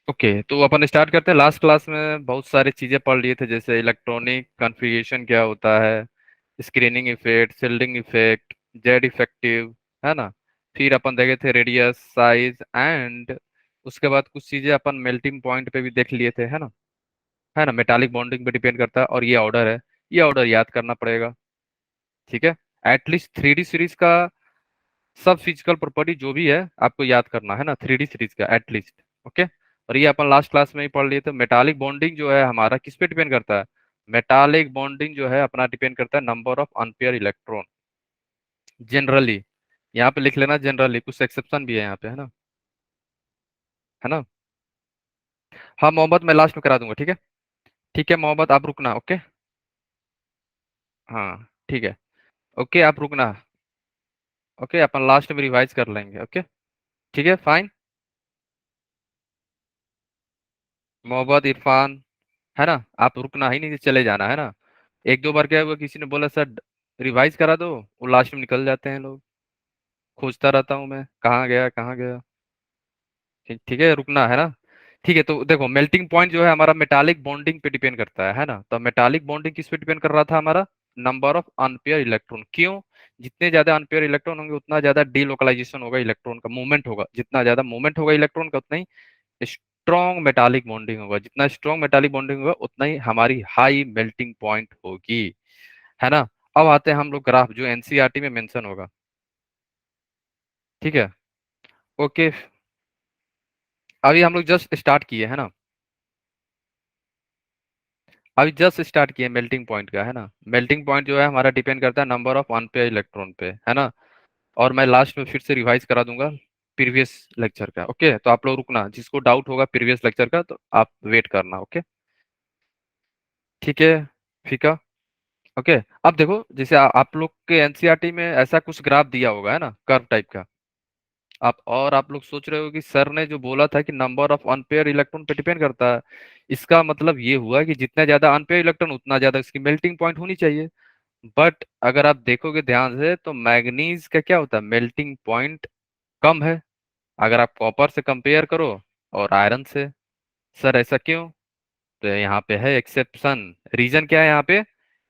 Okay, तो अपन start करते हैं। लास्ट क्लास में बहुत सारी चीजें पढ़ लिए थे, जैसे इलेक्ट्रॉनिक कॉन्फ़िगरेशन क्या होता है, screening effect, shielding effect, Z effective, है ना। फिर अपन देखे थे रेडियस, साइज एंड उसके बाद कुछ चीजें अपन मेल्टिंग पॉइंट पे भी देख लिए थे, है ना। है ना, मेटालिक बॉन्डिंग पे डिपेंड करता है, और ये ऑर्डर है, ये ऑर्डर याद करना पड़ेगा। ठीक है, एटलीस्ट 3D सीरीज का सब फिजिकल प्रॉपर्टी जो भी है आपको याद करना है ना, 3D सीरीज का एटलीस्ट। ओके, और ये अपन लास्ट क्लास में ही पढ़ लिए थे। मेटालिक बॉन्डिंग जो है हमारा किस पे डिपेंड करता है? मेटालिक बॉन्डिंग जो है अपना डिपेंड करता है number of unpaired electron, generally. यहाँ पे लिख लेना जनरली, कुछ एक्सेप्शन भी है यहाँ पे, है ना। है ना। हाँ मोहम्मद, मैं लास्ट में करा दूंगा, ठीक है। ठीक है मोहम्मद, आप रुकना, ओके। हाँ ठीक है। ओके, आप रुकना। ओके, अपन लास्ट में रिवाइज कर लेंगे, ओके। ठीक है, फाइन। मोहम्मद, इरफान, है ना। आप रुकना ही नहीं, चले जाना, है ना। एक दो बार क्या हुआ, किसी ने बोला सर रिवाइज करा दो, वो लास्ट में निकल जाते हैं लोग। खोजता रहता हूँ मैं, कहाँ गया कहाँ गया। ठीक ठीक है, रुकना, है ना। ठीक है, तो देखो मेल्टिंग पॉइंट जो है हमारा मेटालिक बॉन्डिंग पे डिपेंड करता है ना। तो मेटालिक बॉन्डिंग किस पे डिपेंड कर रहा था हमारा? Number of unpaired electron. क्यों? जितने ज्यादा अनपेयर इलेक्ट्रॉन होंगे उतना ज्यादा डीलोकलाइजेशन होगा, इलेक्ट्रॉन का मूवमेंट होगा। जितना ज्यादा मूवमेंट होगा इलेक्ट्रॉन का, उतना ही स्ट्रॉन्ग मेटालिक बॉन्डिंग होगा। जितना स्ट्रॉन्ग मेटालिक बॉन्डिंग होगा उतना ही हमारी हाई मेल्टिंग पॉइंट होगी, है ना। अब आते हैं हम लोग ग्राफ जो एनसीईआरटी में मेंशन होगा। ठीक है। ओके, अभी हम लोग जस्ट स्टार्ट किए, है ना। अभी जस्ट स्टार्ट किए मेल्टिंग पॉइंट का, है ना। मेल्टिंग पॉइंट जो है हमारा डिपेंड करता है नंबर ऑफ अनपेयर इलेक्ट्रॉन पे, है ना। और मैं लास्ट में फिर से रिवाइज करा दूंगा प्रीवियस लेक्चर का। ओके, तो आप लोग रुकना, जिसको डाउट होगा प्रीवियस लेक्चर का तो आप वेट करना, ओके। ठीक है, फीका। ओके, अब देखो जैसे आप लोग के एनसीईआरटी में ऐसा कुछ ग्राफ दिया होगा, है ना, कर्व टाइप का। आप लोग सोच रहे हो कि सर ने जो बोला था कि नंबर ऑफ अनपेयर इलेक्ट्रॉन पे डिपेंड करता है, इसका मतलब ये हुआ कि जितना ज्यादा अनपेयर इलेक्ट्रॉन उतना ज्यादा इसकी मेल्टिंग पॉइंट होनी चाहिए। बट अगर आप देखोगे ध्यान से तो मैग्नीज का क्या होता है, मेल्टिंग पॉइंट कम है अगर आप कॉपर से कंपेयर करो और आयरन से। सर ऐसा क्यों? तो यहाँ पे है एक्सेप्शन। रीजन क्या है यहाँ पे?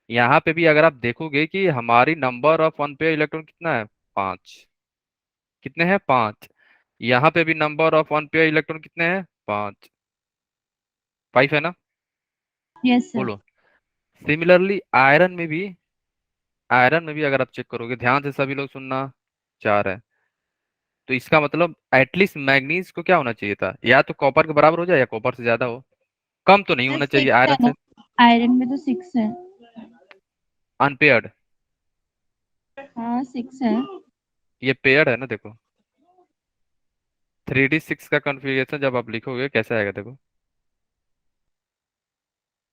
यहाँ पे भी अगर आप देखोगे कि हमारी नंबर ऑफ अनपेयर इलेक्ट्रॉन कितना है, 5। कितने हैं, 5। यहाँ पे भी नंबर ऑफ अनपेयर इलेक्ट्रॉन कितने हैं, 5। 5 है ना। Yes sir. बोलो। सिमिलरली आयरन में भी अगर आप चेक करोगे ध्यान से, सभी लोग सुनना, 4 है। तो इसका मतलब एटलीस्ट मैग्नीज को क्या होना चाहिए था, या तो कॉपर के बराबर हो जाए या कॉपर से ज्यादा हो। कम तो नहीं सर होना चाहिए 6 है आयरन ना, से। आयरन में तो 6 है। अनपेयर्ड। हाँ 6 है। ये पेयर्ड है ना, देखो। 3D6 का कॉन्फ़िगरेशन जब आप लिखोगे कैसा आएगा, देखो।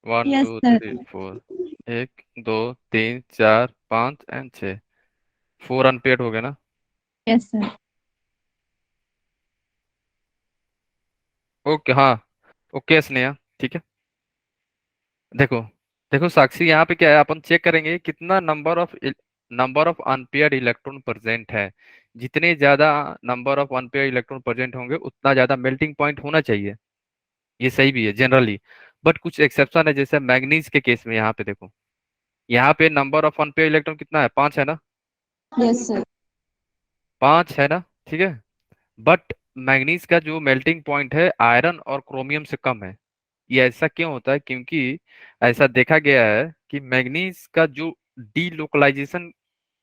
1 यस 2 सर। 3 4, 1 2 3 4 5 एंड 6। 4 अनपेयर्ड हो गए ना। Yes sir. ओके, हाँ। ओके स्नेहा, ठीक है। देखो, देखो साक्षी, यहाँ पे क्या है, अपन चेक करेंगे कितना number of unpaired electron present है। जितने ज्यादा number of unpaired electron present होंगे उतना ज्यादा मेल्टिंग पॉइंट होना चाहिए। ये सही भी है जनरली। बट कुछ एक्सेप्शन है, जैसे मैग्नीज के केस में। यहाँ पे देखो, यहाँ पे नंबर ऑफ अनपेयर्ड इलेक्ट्रॉन कितना है, 5 है ना। Yes sir. 5 है ना, ठीक है। बट मैग्नीज का जो मेल्टिंग पॉइंट है आयरन और क्रोमियम से कम है। ये ऐसा क्यों होता है? क्योंकि ऐसा देखा गया है कि मैग्नीज का जो डीलोकलाइजेशन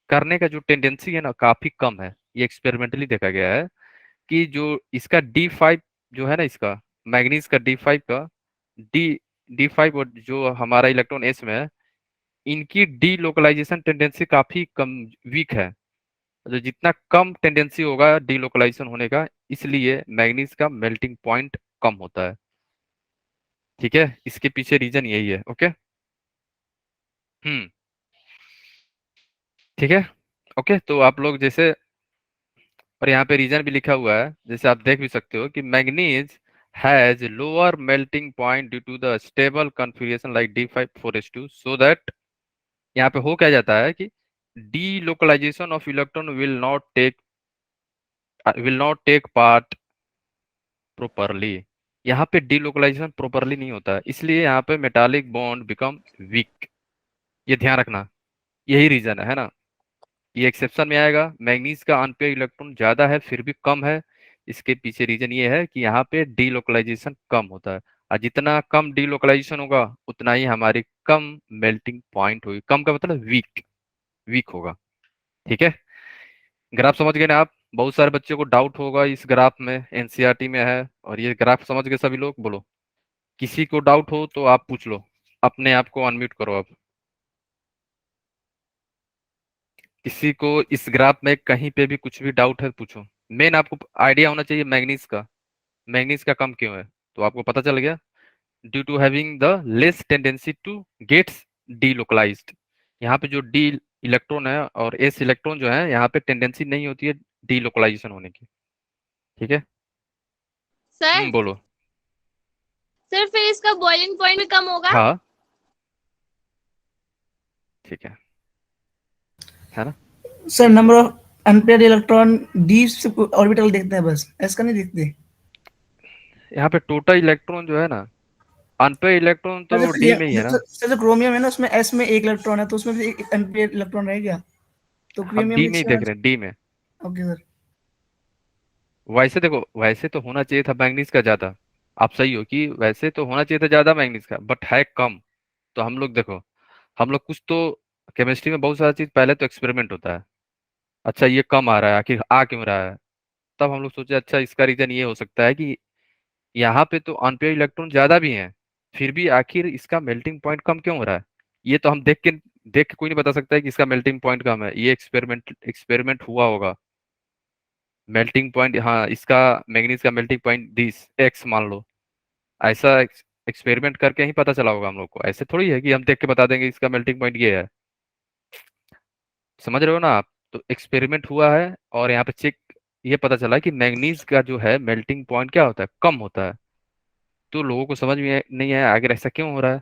करने का जो टेंडेंसी है ना, काफी कम है। ये एक्सपेरिमेंटली देखा गया है कि जो इसका D5 जो है ना, इसका मैग्नीज का D5 का डी D5 और जो हमारा इलेक्ट्रॉन एस में है, इनकी डीलोकलाइजेशन टेंडेंसी काफी कम, वीक है। तो जितना कम टेंडेंसी होगा डीलोकलाइजेशन होने का, इसलिए मैग्नीज का मेल्टिंग पॉइंट कम होता है। ठीक है, इसके पीछे रीजन यही है, ओके। हम्म। ठीक है। ओके, तो आप लोग जैसे, और यहाँ पे रीजन भी लिखा हुआ है, जैसे आप देख भी सकते हो कि manganese has lower melting point due to the stable configuration like D5 4s2, so that यहाँ पे हो क्या जाता है कि delocalisation of electron will not take part properly. यहाँ पे डीलोकलाइजेशन प्रॉपरली नहीं होता है, इसलिए यहाँ पे मेटालिक बॉन्ड बिकम वीक। ये ध्यान रखना, यही रीजन है ना। ये एक्सेप्शन में आएगा, मैग्नीज का अनपेयर इलेक्ट्रॉन ज्यादा है फिर भी कम है। इसके पीछे रीजन ये है कि यहाँ पे डीलोकलाइजेशन कम होता है, और जितना कम डीलोकलाइजेशन होगा उतना ही हमारी कम मेल्टिंग पॉइंट होगी। कम का मतलब वीक, वीक होगा। ठीक है, ग्राफ समझ गए ना आप? बहुत सारे बच्चों को डाउट होगा इस ग्राफ में, एनसीईआरटी में है, और ये ग्राफ समझ गए सभी लोग? बोलो, किसी को डाउट हो तो आप पूछ लो, अपने आप को अनम्यूट करो आप। किसी को इस ग्राफ में कहीं पे भी कुछ भी डाउट है पूछो। मेन आपको आइडिया होना चाहिए मैग्नीज का, मैग्नीज का कम क्यों है, तो आपको पता चल गया। Due to having the less tendency to gets delocalised. यहाँ पे जो डी इलेक्ट्रॉन है और एस इलेक्ट्रॉन जो है, यहाँ पे टेंडेंसी नहीं होती है डीलोकलाइजेशन होने की। ठीक है। सर बोलो। सर फिर इसका बॉइलिंग पॉइंट भी कम होगा? हाँ ठीक है ना। Sir number of unpaired electron D orbital देखते हैं बस, एस का नहीं देखते। यहाँ पे टोटल इलेक्ट्रॉन जो है ना, अनपेयर इलेक्ट्रॉन सर तो डी में ही है ना। जो क्रोमियम है ना, उसमें एस में एक इलेक्ट्रॉन है, तो उसमें भी एक अनपेयर्ड इलेक्ट्रॉन रह गया, तो हम क्रोमियम डी में ही नीचे होना देख रहे हैं, डी में। चाहिए। Okay sir. वैसे देखो, वैसे तो होना चाहिए था मैग्नीज का ज्यादा। आप सही हो कि वैसे तो होना चाहिए था ज्यादा मैग्नीज का, बट है कम। तो हम लोग देखो, हम लोग कुछ तो, केमिस्ट्री में बहुत सारा चीज पहले तो एक्सपेरिमेंट होता है। अच्छा ये कम आ रहा है, आखिर आ क्यों रहा है? तब हम लोग सोचे अच्छा इसका रीजन ये हो सकता है कि यहाँ पे तो अनपेयर इलेक्ट्रॉन ज्यादा भी हैं, फिर भी आखिर इसका मेल्टिंग पॉइंट कम क्यों हो रहा है। ये तो हम देख के कोई नहीं बता सकता है कि इसका मेल्टिंग पॉइंट कम है। ये एक्सपेरिमेंट एक्सपेरिमेंट हुआ होगा। मेल्टिंग पॉइंट, हाँ इसका मैग्नीज का मेल्टिंग पॉइंट 10 x मान लो। ऐसा एक्सपेरिमेंट करके ही पता चला होगा हम लोग को, ऐसे थोड़ी है कि हम देख के बता देंगे इसका मेल्टिंग पॉइंट ये है। समझ रहे हो ना आप? तो एक्सपेरिमेंट हुआ है और यहाँ पे चेक, ये पता चला कि मैग्नीज का जो है मेल्टिंग पॉइंट क्या होता है, कम होता है। तो लोगों को समझ में नहीं आया आखिर ऐसा क्यों हो रहा है।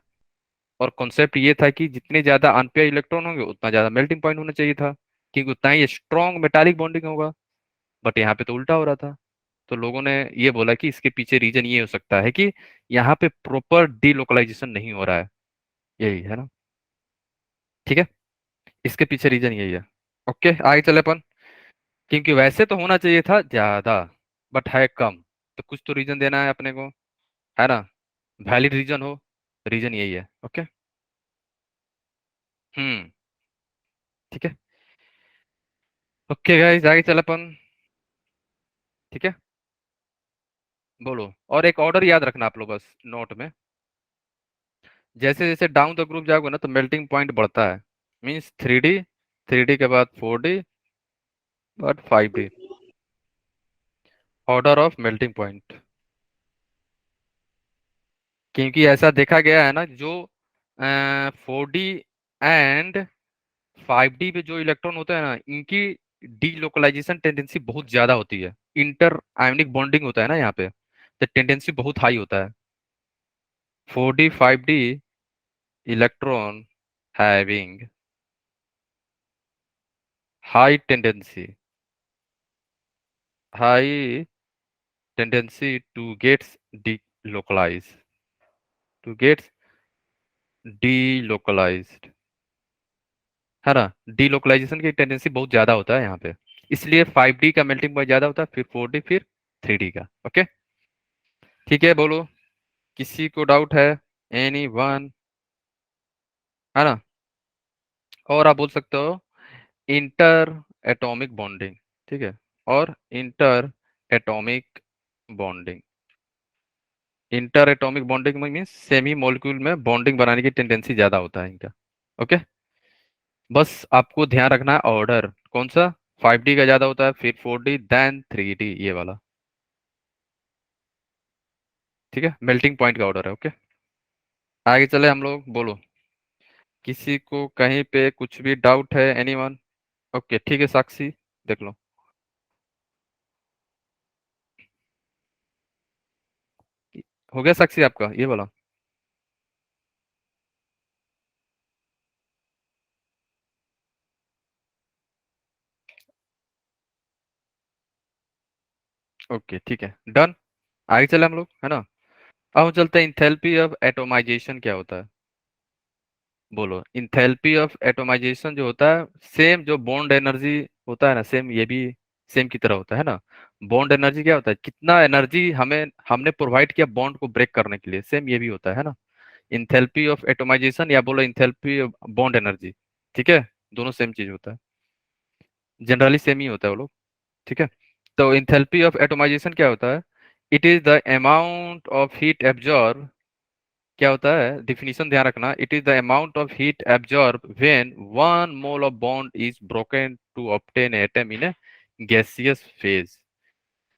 और कॉन्सेप्ट ये था कि जितने ज्यादा अनपेयर इलेक्ट्रॉन होंगे उतना ज्यादा मेल्टिंग पॉइंट होना चाहिए था, क्योंकि उतना ही स्ट्रॉन्ग मेटालिक बॉन्डिंग होगा। बट यहाँ पे तो उल्टा हो रहा था। तो लोगों ने ये बोला कि इसके पीछे रीजन ये हो सकता है कि यहाँ पे प्रॉपर डीलोकलाइजेशन नहीं हो रहा है। यही है ना। ठीक है, इसके पीछे रीजन यही है। ओके, आगे चले अपन। क्योंकि वैसे तो होना चाहिए था ज्यादा, बट है कम, तो कुछ तो रीजन देना है अपने को, है ना। वैलिड रीजन हो, रीजन यही है। ओके। हम्म। ठीक है। ओके गाइस, आगे चले अपन। ठीक है, बोलो। और एक ऑर्डर याद रखना आप लोग बस नोट में, जैसे जैसे डाउन द ग्रुप जाओगे ना तो मेल्टिंग पॉइंट बढ़ता है। मीन्स 3D, 3D के बाद 4D, बाद 5D। Order of melting point. क्योंकि ऐसा देखा गया है ना, जो 4D एंड 5D पे जो इलेक्ट्रॉन होते हैं ना, इनकी डीलोकलाइजेशन टेंडेंसी बहुत ज्यादा होती है। इंटर आयोनिक बॉन्डिंग होता है ना यहाँ पे, तो टेंडेंसी बहुत हाई होता है। 4D 5D electron having high tendency, high tendency to gets delocalized, to gets delocalized, है ना। डीलोकलाइजेशन की टेंडेंसी बहुत ज्यादा होता है यहाँ पे, इसलिए 5D का मेल्टिंग पॉइंट ज्यादा होता है, फिर 4D, फिर 3D का। ओके, ठीक है, बोलो, किसी को डाउट है? एनी वन, है ना। और आप बोल सकते हो इंटर एटॉमिक बॉन्डिंग। ठीक है, और inter atomic bonding. Inter atomic bonding में मीन्स सेमी मॉलिक्यूल में बॉन्डिंग बनाने की टेंडेंसी ज्यादा होता है इनका। ओके, बस आपको ध्यान रखना है ऑर्डर कौन सा। 5D का ज्यादा होता है, फिर 4D, देन 3D, ये वाला। ठीक है, मेल्टिंग पॉइंट का ऑर्डर है। ओके, आगे चले हम लोग, बोलो, किसी को कहीं पे कुछ भी डाउट है? एनीवन? ओके ठीक है, साक्षी देख लो। हो गया साक्षी आपका ये वाला? ओके ठीक है, डन। आगे चले हम लोग, है ना। अब हम चलते हैं इंथैल्पी ऑफ एटोमाइजेशन क्या होता है। बोलो, इंथैल्पी ऑफ एटोमाइजेशन जो होता है, सेम जो बॉन्ड एनर्जी होता है ना, सेम ये भी सेम की तरह होता है ना। बॉन्ड एनर्जी क्या होता है, कितना एनर्जी हमें हमने प्रोवाइड किया बॉन्ड को ब्रेक करने के लिए, सेम ये भी होता है ना। इंथैल्पी ऑफ एटोमाइजेशन या बोलो इंथैल्पी ऑफ बॉन्ड एनर्जी, ठीक है, दोनों सेम चीज होता है, जनरली सेम ही होता है वो लोग, ठीक है। तो इंथैल्पी ऑफ एटोमाइजेशन क्या होता है, it is the amount of heat absorb, क्या होता है डिफिनीशन ध्यान रखना, it is the amount of heat absorb when 1 mole of bond is broken to obtain atom in a gaseous phase.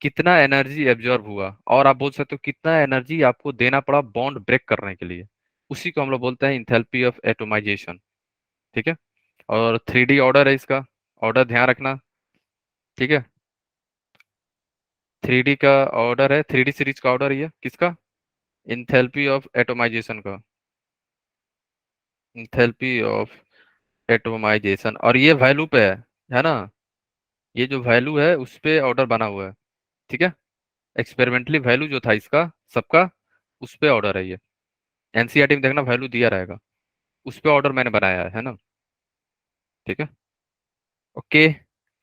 कितना energy absorb हुआ, और आप बोल सकते हो कितना एनर्जी आपको देना पड़ा बॉन्ड ब्रेक करने के लिए, उसी को हम लोग बोलते हैं इंथैल्पी ऑफ एटोमाइजेशन, ठीक है। और 3D ऑर्डर है इसका, ऑर्डर ध्यान रखना, ठीक है। 3D का ऑर्डर है, 3D सीरीज का ऑर्डर ये किसका, इंथैल्पी ऑफ एटोमाइजेशन का, इंथैल्पी ऑफ एटोमाइजेशन, और ये वैल्यू पे है ना, ये जो वैल्यू है उस पे ऑर्डर बना हुआ है, ठीक है। एक्सपेरिमेंटली वैल्यू जो था इसका सबका, उस पे ऑर्डर है ये, एनसीईआरटी में देखना वैल्यू दिया रहेगा, उस पे ऑर्डर मैंने बनाया है ना, ठीक है। ओके,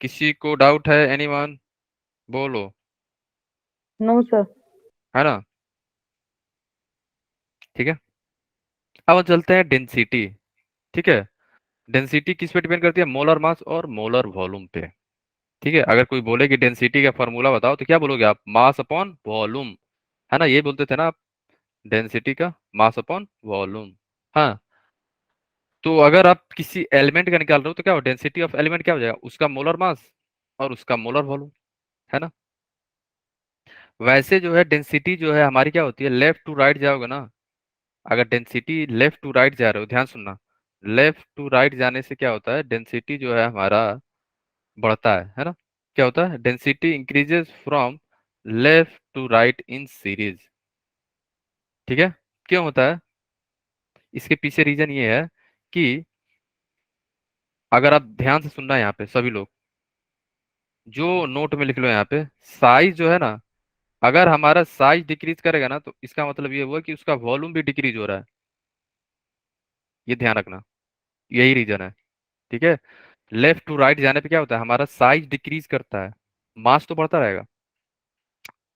किसी को डाउट है, एनीवन, बोलो, नो सर। है ना, ठीक है। अब हम चलते हैं डेंसिटी, ठीक है। डेंसिटी किस पे डिपेंड करती है, मोलर मास और मोलर वॉल्यूम पे, ठीक है। अगर कोई बोले कि डेंसिटी का फॉर्मूला बताओ तो क्या बोलोगे आप, मास अपॉन वॉल्यूम, है ना, ये बोलते थे ना आप, डेंसिटी का मास अपॉन वॉल्यूम। हाँ, तो अगर आप किसी एलिमेंट का निकाल रहे हो तो क्या हो, डेंसिटी ऑफ एलिमेंट क्या हो जाएगा, उसका मोलर मास और उसका मोलर वॉल्यूम, है ना। वैसे जो है डेंसिटी जो है हमारी क्या होती है, लेफ्ट टू राइट जाओगे ना, अगर डेंसिटी लेफ्ट टू राइट जा रहे हो, ध्यान सुनना, लेफ्ट टू राइट जाने से क्या होता है, डेंसिटी जो है हमारा बढ़ता है ना। क्या होता है, density increases from left to right in series, ठीक है। क्यों होता है, इसके पीछे रीजन ये है कि, अगर आप ध्यान से सुनना यहाँ पे सभी लोग, जो नोट में लिख लो यहाँ पे, साइज जो है ना, अगर हमारा साइज डिक्रीज करेगा ना तो इसका मतलब ये हुआ कि उसका वॉल्यूम भी डिक्रीज हो रहा है, ये ध्यान रखना, यही रीजन है, ठीक है। लेफ्ट टू राइट जाने पे क्या होता है, हमारा साइज डिक्रीज करता है, मास तो बढ़ता रहेगा,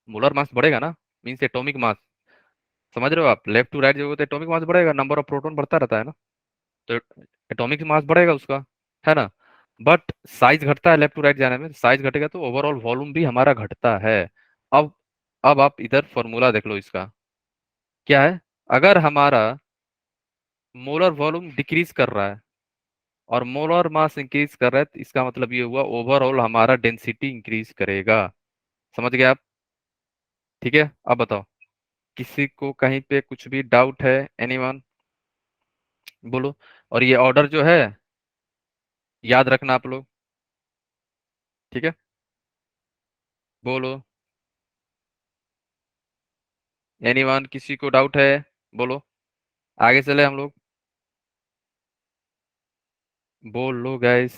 मोलर मास बढ़ेगा ना, मीन्स एटॉमिक मास, समझ रहे हो आप, लेफ्ट टू राइट जाओगे तो एटॉमिक मास बढ़ेगा, नंबर ऑफ प्रोटॉन बढ़ता रहता है ना, तो एटॉमिक मास बढ़ेगा उसका, है ना। बट साइज घटता है लेफ्ट टू राइट जाने में, साइज घटेगा तो ओवरऑल वॉल्यूम भी हमारा घटता है। अब अब आप इधर फॉर्मूला देख लो इसका, क्या है, अगर हमारा मोलर वॉल्यूम डिक्रीज कर रहा है और मोलर मास इंक्रीज कर रहा है, तो इसका मतलब ये हुआ ओवरऑल हमारा डेंसिटी इंक्रीज करेगा, समझ गए आप, ठीक है। अब बताओ, किसी को कहीं पे कुछ भी डाउट है, एनीवन, बोलो। और ये ऑर्डर जो है याद रखना आप लोग, ठीक है, बोलो, एनीवन, किसी को डाउट है, बोलो, आगे चले हम लोग, बोलो गाइस,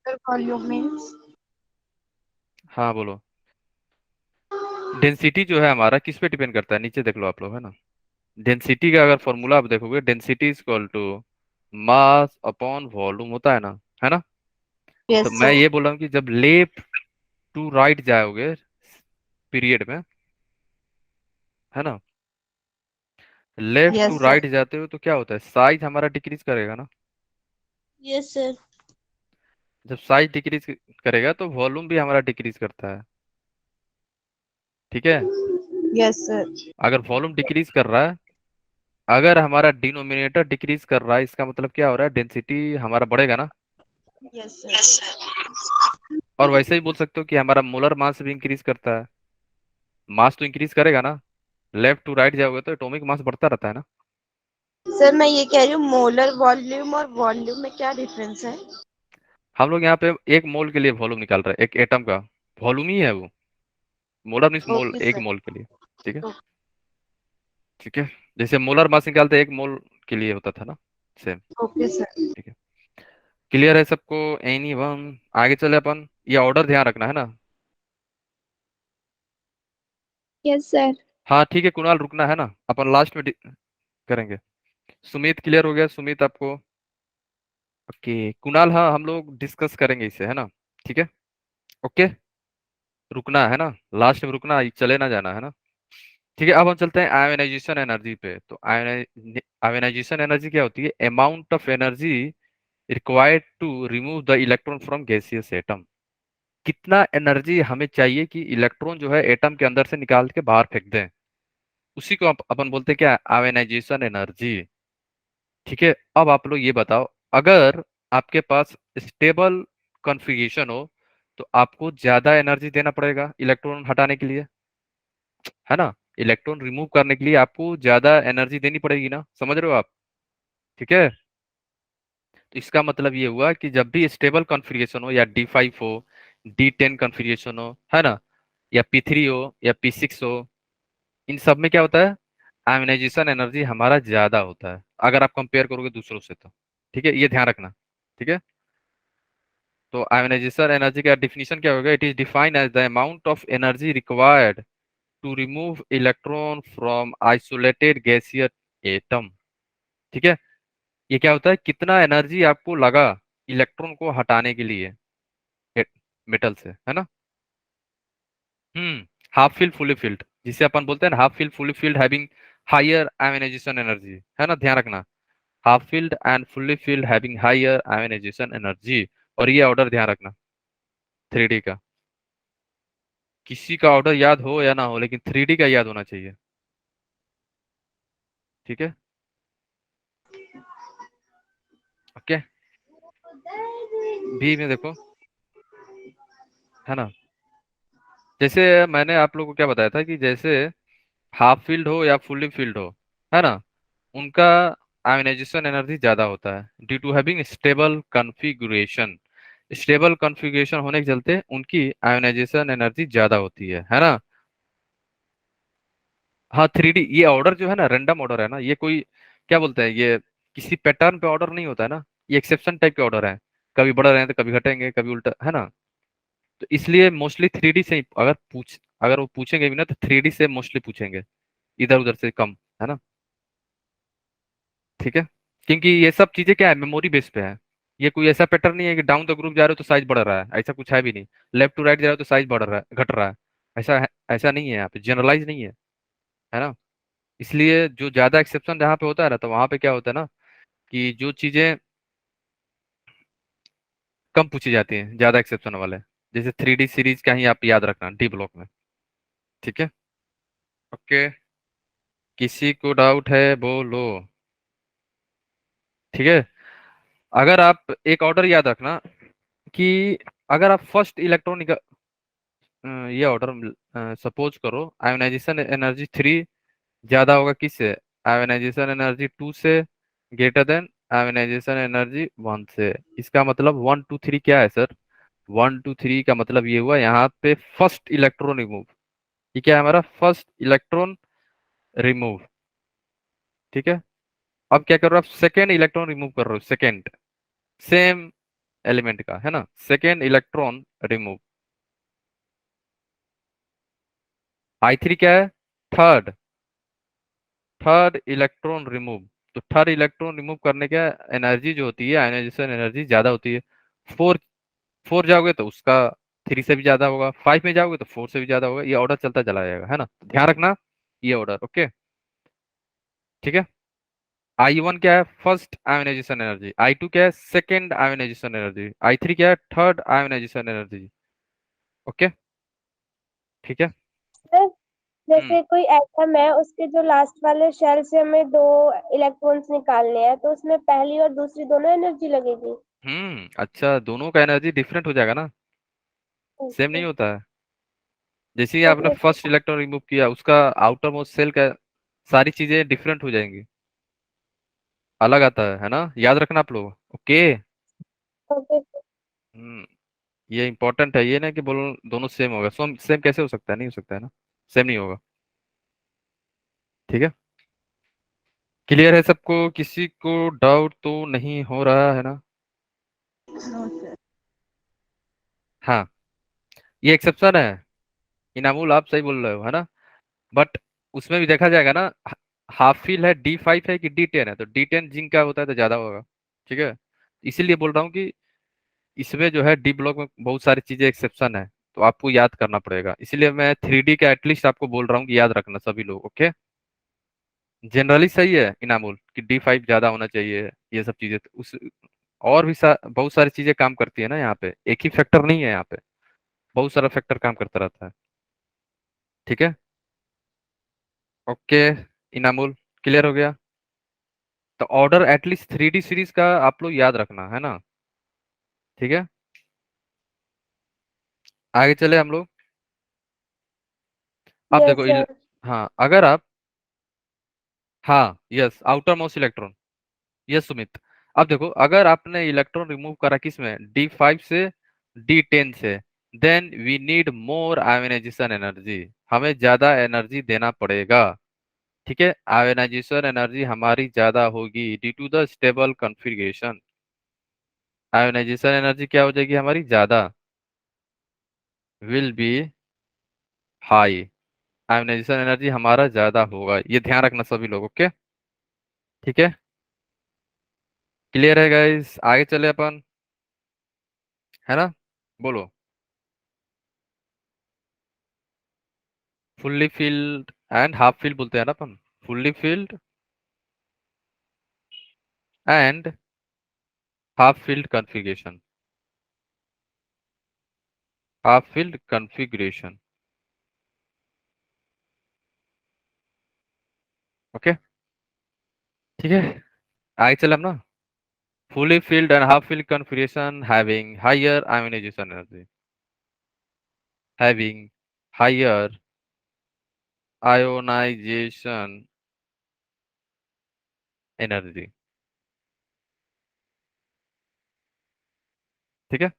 वॉल्यूम मीन्स। हाँ बोलो। डेंसिटी जो है हमारा किस पे डिपेंड करता है, नीचे देख लो आप लोग, है ना। डेंसिटी का अगर फॉर्मूला आप देखोगे, density is equal to mass upon volume होता है ना। तो यस मैं सर। ये बोल रहा हूँ कि जब लेफ्ट टू राइट जाओगे पीरियड में, है ना, left to yes sir. Right जाते हो तो क्या होता है, साइज हमारा डिक्रीज करेगा ना, यस सर। जब साइज डिक्रीज करेगा तो वॉल्यूम भी हमारा डिक्रीज करता है, ठीक है। Yes sir. अगर वॉल्यूम डिक्रीज कर रहा है, अगर हमारा डिनोमिनेटर डिक्रीज कर रहा है, इसका मतलब क्या हो रहा है, डेंसिटी हमारा बढ़ेगा ना। Yes sir. और वैसे ही बोल सकते हो कि हमारा मोलर मास भी इंक्रीज करता है, मास तो इंक्रीज करेगा ना, लेफ्ट टू राइट जाओगे तो एटॉमिक मास बढ़ता रहता है ना। सर मैं ये कह रही हूँ मोलर वॉल्यूम और वॉल्यूम में क्या डिफरेंस है? हम लोग यहाँ पे एक मोल के लिए वॉल्यूम निकाल रहे हैं, एक एटम का वॉल्यूम ही है वो, मोलर मीन्स मोल, ओके एक सर। मोल के लिए, ठीक है, ठीक है। जैसे मोलर मास निकालते एक मोल के लिए होता था ना, सेम, ओके सर। ठीक है। क्लियर है सबको, एनी वन, आगे चले अपन, ये ऑर्डर ध्यान रखना है ना। Yes sir. हाँ ठीक है कुणाल, रुकना है ना, अपन लास्ट में करेंगे। सुमित क्लियर हो गया? सुमित आपको? ओके कुणाल, हाँ हम लोग डिस्कस करेंगे इसे, है ना? ठीक है। ओके, रुकना है ना, लास्ट में रुकना, चले ना जाना, है ना? ठीक है, अब हम चलते हैं आयोनाइजेशन एनर्जी पे। तो आयोनाइजेशन एनर्जी क्या होती है? Amount of energy required to remove the electron from gaseous atom. कितना एनर्जी हमें चाहिए कि इलेक्ट्रॉन जो है एटम के अंदर से निकाल के बाहर फेंक दें, उसी को अपन बोलते हैं क्या? Ionisation energy. ठीक है, अब आप लोग ये बताओ, अगर आपके पास स्टेबल कॉन्फ़िगरेशन हो तो आपको ज्यादा एनर्जी देना पड़ेगा इलेक्ट्रॉन हटाने के लिए, है ना? इलेक्ट्रॉन रिमूव करने के लिए आपको ज्यादा एनर्जी देनी पड़ेगी ना, समझ रहे हो आप? ठीक है, तो इसका मतलब ये हुआ कि जब भी स्टेबल कॉन्फ़िगरेशन हो, या D5 हो, D10 कॉन्फ़िगरेशन हो, है ना, या P3 हो या P6 हो, इन सब में क्या होता है? आयोनाइजेशन एनर्जी हमारा ज्यादा होता है अगर आप कंपेयर करोगे दूसरों से तो। ठीक है, ये ध्यान रखना। ठीक है, तो आयोनाइजेशन एनर्जी का डिफिनीशन क्या होगा? It is defined as the amount of energy required to remove electron from isolated gaseous atom. ठीक है, ये क्या होता है? कितना एनर्जी आपको लगा इलेक्ट्रॉन को हटाने के लिए मेटल से, है ना? हाफ फिल्ड फुली फिल्ड, जिसे अपन बोलते हैं ना, half filled fully filled having higher ionisation energy, है ना? ध्यान रखना, half filled and fully filled having higher ionisation energy. और ये ऑर्डर ध्यान रखना 3D का, किसी का ऑर्डर याद हो या ना हो, लेकिन 3D का याद होना चाहिए। ठीक है, ओके। बी में देखो, है ना, जैसे मैंने आप लोगों को क्या बताया था कि जैसे हाफ फील्ड हो या फुल्ली फील्ड हो, है ना, उनका आयोनाइजेशन एनर्जी ज्यादा होता है due to having stable configuration. Stable configuration होने के चलते उनकी आयोनाइजेशन एनर्जी ज्यादा होती है ना? हाँ 3D, ये ऑर्डर जो है ना, रैंडम ऑर्डर है ना, ये कोई क्या बोलते हैं, ये किसी पैटर्न पे ऑर्डर नहीं होता है ना, ये एक्सेप्शन टाइप के ऑर्डर है। कभी बढ़ रहे हैं तो कभी घटेंगे, कभी उल्टा, है ना? तो इसलिए मोस्टली 3D से ही अगर वो पूछेंगे भी ना तो 3D से मोस्टली पूछेंगे, इधर उधर से कम, है ना? ठीक है, क्योंकि ये सब चीजें क्या है, मेमोरी बेस पे है। ये कोई ऐसा पैटर्न नहीं है कि डाउन द ग्रुप जा रहे हो तो साइज बढ़ रहा है, ऐसा कुछ है भी नहीं। लेफ्ट टू राइट जा रहे हो तो साइज बढ़ रहा है, घट रहा है, ऐसा नहीं है, यहाँ पे जनरलाइज नहीं है ना? इसलिए जो ज्यादा एक्सेप्शन जहाँ पे होता है ना, तो वहां पे क्या होता है ना, कि जो चीजें कम पूछी जाती हैं ज्यादा एक्सेप्शन वाले, जैसे 3D सीरीज का ही आप याद रखना डी ब्लॉक में। ठीक है, ओके, किसी को डाउट है बोलो? ठीक है, अगर आप एक ऑर्डर याद रखना कि अगर आप फर्स्ट इलेक्ट्रॉन ये ऑर्डर सपोज करो, आयोनाइजेशन एनर्जी 3 ज्यादा होगा किससे? आयोनाइजेशन एनर्जी 2 से, ग्रेटर देन आयोनाइजेशन एनर्जी 1 से। इसका मतलब 1 2 3 क्या है सर? 1 2 3 का मतलब ये हुआ यहाँ पे फर्स्ट इलेक्ट्रॉन रिमूव। ये क्या है हमारा? First electron remove. ठीक है, अब क्या कर रहे हो आप? सेकेंड इलेक्ट्रॉन रिमूव कर रहे हो, सेकेंड, सेम एलिमेंट का, है ना? Second electron remove. I3 क्या है? Third, third electron remove. तो थर्ड इलेक्ट्रॉन रिमूव करने का एनर्जी जो होती है, आयोनाइजेशन एनर्जी ज्यादा होती है। फोर, फोर जाओगे तो उसका 3 से भी ज्यादा होगा, 5 में जाओगे तो 4 से भी ज्यादा होगा, ये ऑर्डर चलता चला जाएगा, है ना? ध्यान रखना ये ऑर्डर, ओके? ठीक है, I1 क्या है? First ionization energy. I2 क्या है? Second ionization energy. I3 क्या है? Third ionization energy. ओके, ठीक है। सर, हम्म जैसे कोई एटम है, उसके जो लास्ट वाले शेल से हमें दो इलेक्ट्रॉन्स निकालने हैं, तो उसमें पहली और दूसरी दोनों एनर्जी लगेगी। अच्छा, दोनों का एनर्जी डिफरेंट हो जाएगा ना, सेम नहीं ओके। होता है। जैसे ही आपने ओके। फर्स्ट इलेक्ट्रॉन रिमूव किया, उसका आउटर मोस्ट सेल का सारी चीजें डिफरेंट हो जाएंगी, अलग आता है ना? याद रखना आप लोग, ओके? ओके। हम्म ये इंपॉर्टेंट है, ये ना कि बोलो दोनों सेम होगा, सेम सेम कैसे हो सकता है? नहीं हो सकता है ना, सेम नहीं होगा। ठीक है, क्लियर है सबको? किसी को डाउट तो नहीं हो रहा है ना? हाँ, ये एक्सेप्शन है, इनामुल आप सही बोल रहे हो, है ना? बट उसमें भी देखा जाएगा ना, हाफ फिल है D5 है कि D10 है, तो D10 जिंक का होता है तो ज्यादा होगा। ठीक है, इसीलिए बोल रहा हूँ कि इसमें जो है डी ब्लॉक में बहुत सारी चीजें एक्सेप्शन है, तो आपको याद करना पड़ेगा, इसीलिए मैं 3D का एटलीस्ट आपको बोल रहा हूँ कि याद रखना सभी लोग। ओके, जनरली सही है इनामुल कि D5 ज्यादा होना चाहिए, ये सब चीजें तो उस और भी बहुत सारी चीजें काम करती है ना यहाँ पे, एक ही फैक्टर नहीं है यहाँ पे, बहुत सारा फैक्टर काम करता रहता है। ठीक है, ओके इनामुल, क्लियर हो गया? तो ऑर्डर एटलीस्ट 3D सीरीज का आप लोग याद रखना है ना। ठीक है, आगे चले हम लोग। अब यस देखो सर। हाँ अगर आप, हाँ yes outer most electron, yes Sumit. अब देखो अगर आपने इलेक्ट्रॉन रिमूव करा किस में, D5 से D10 से, then we need more ionisation energy, हमें ज्यादा एनर्जी देना पड़ेगा। ठीक है, आयोनाइजेशन एनर्जी हमारी ज्यादा होगी due to the stable configuration. Ionisation energy क्या हो जाएगी हमारी, ज्यादा, will be high, ionisation energy हमारा ज्यादा होगा, ये ध्यान रखना सभी लोग। ओके, ठीक है, क्लियर है गाइस? आगे चले अपन, है ना, बोलो। Fully filled and half filled बोलते हैं ना अपन, fully filled and half filled configuration, half filled configuration. Okay, ठीक है, आगे चले हम ना। Fully filled and half filled configuration having higher ionization energy, having higher ionization energy। ठीक है,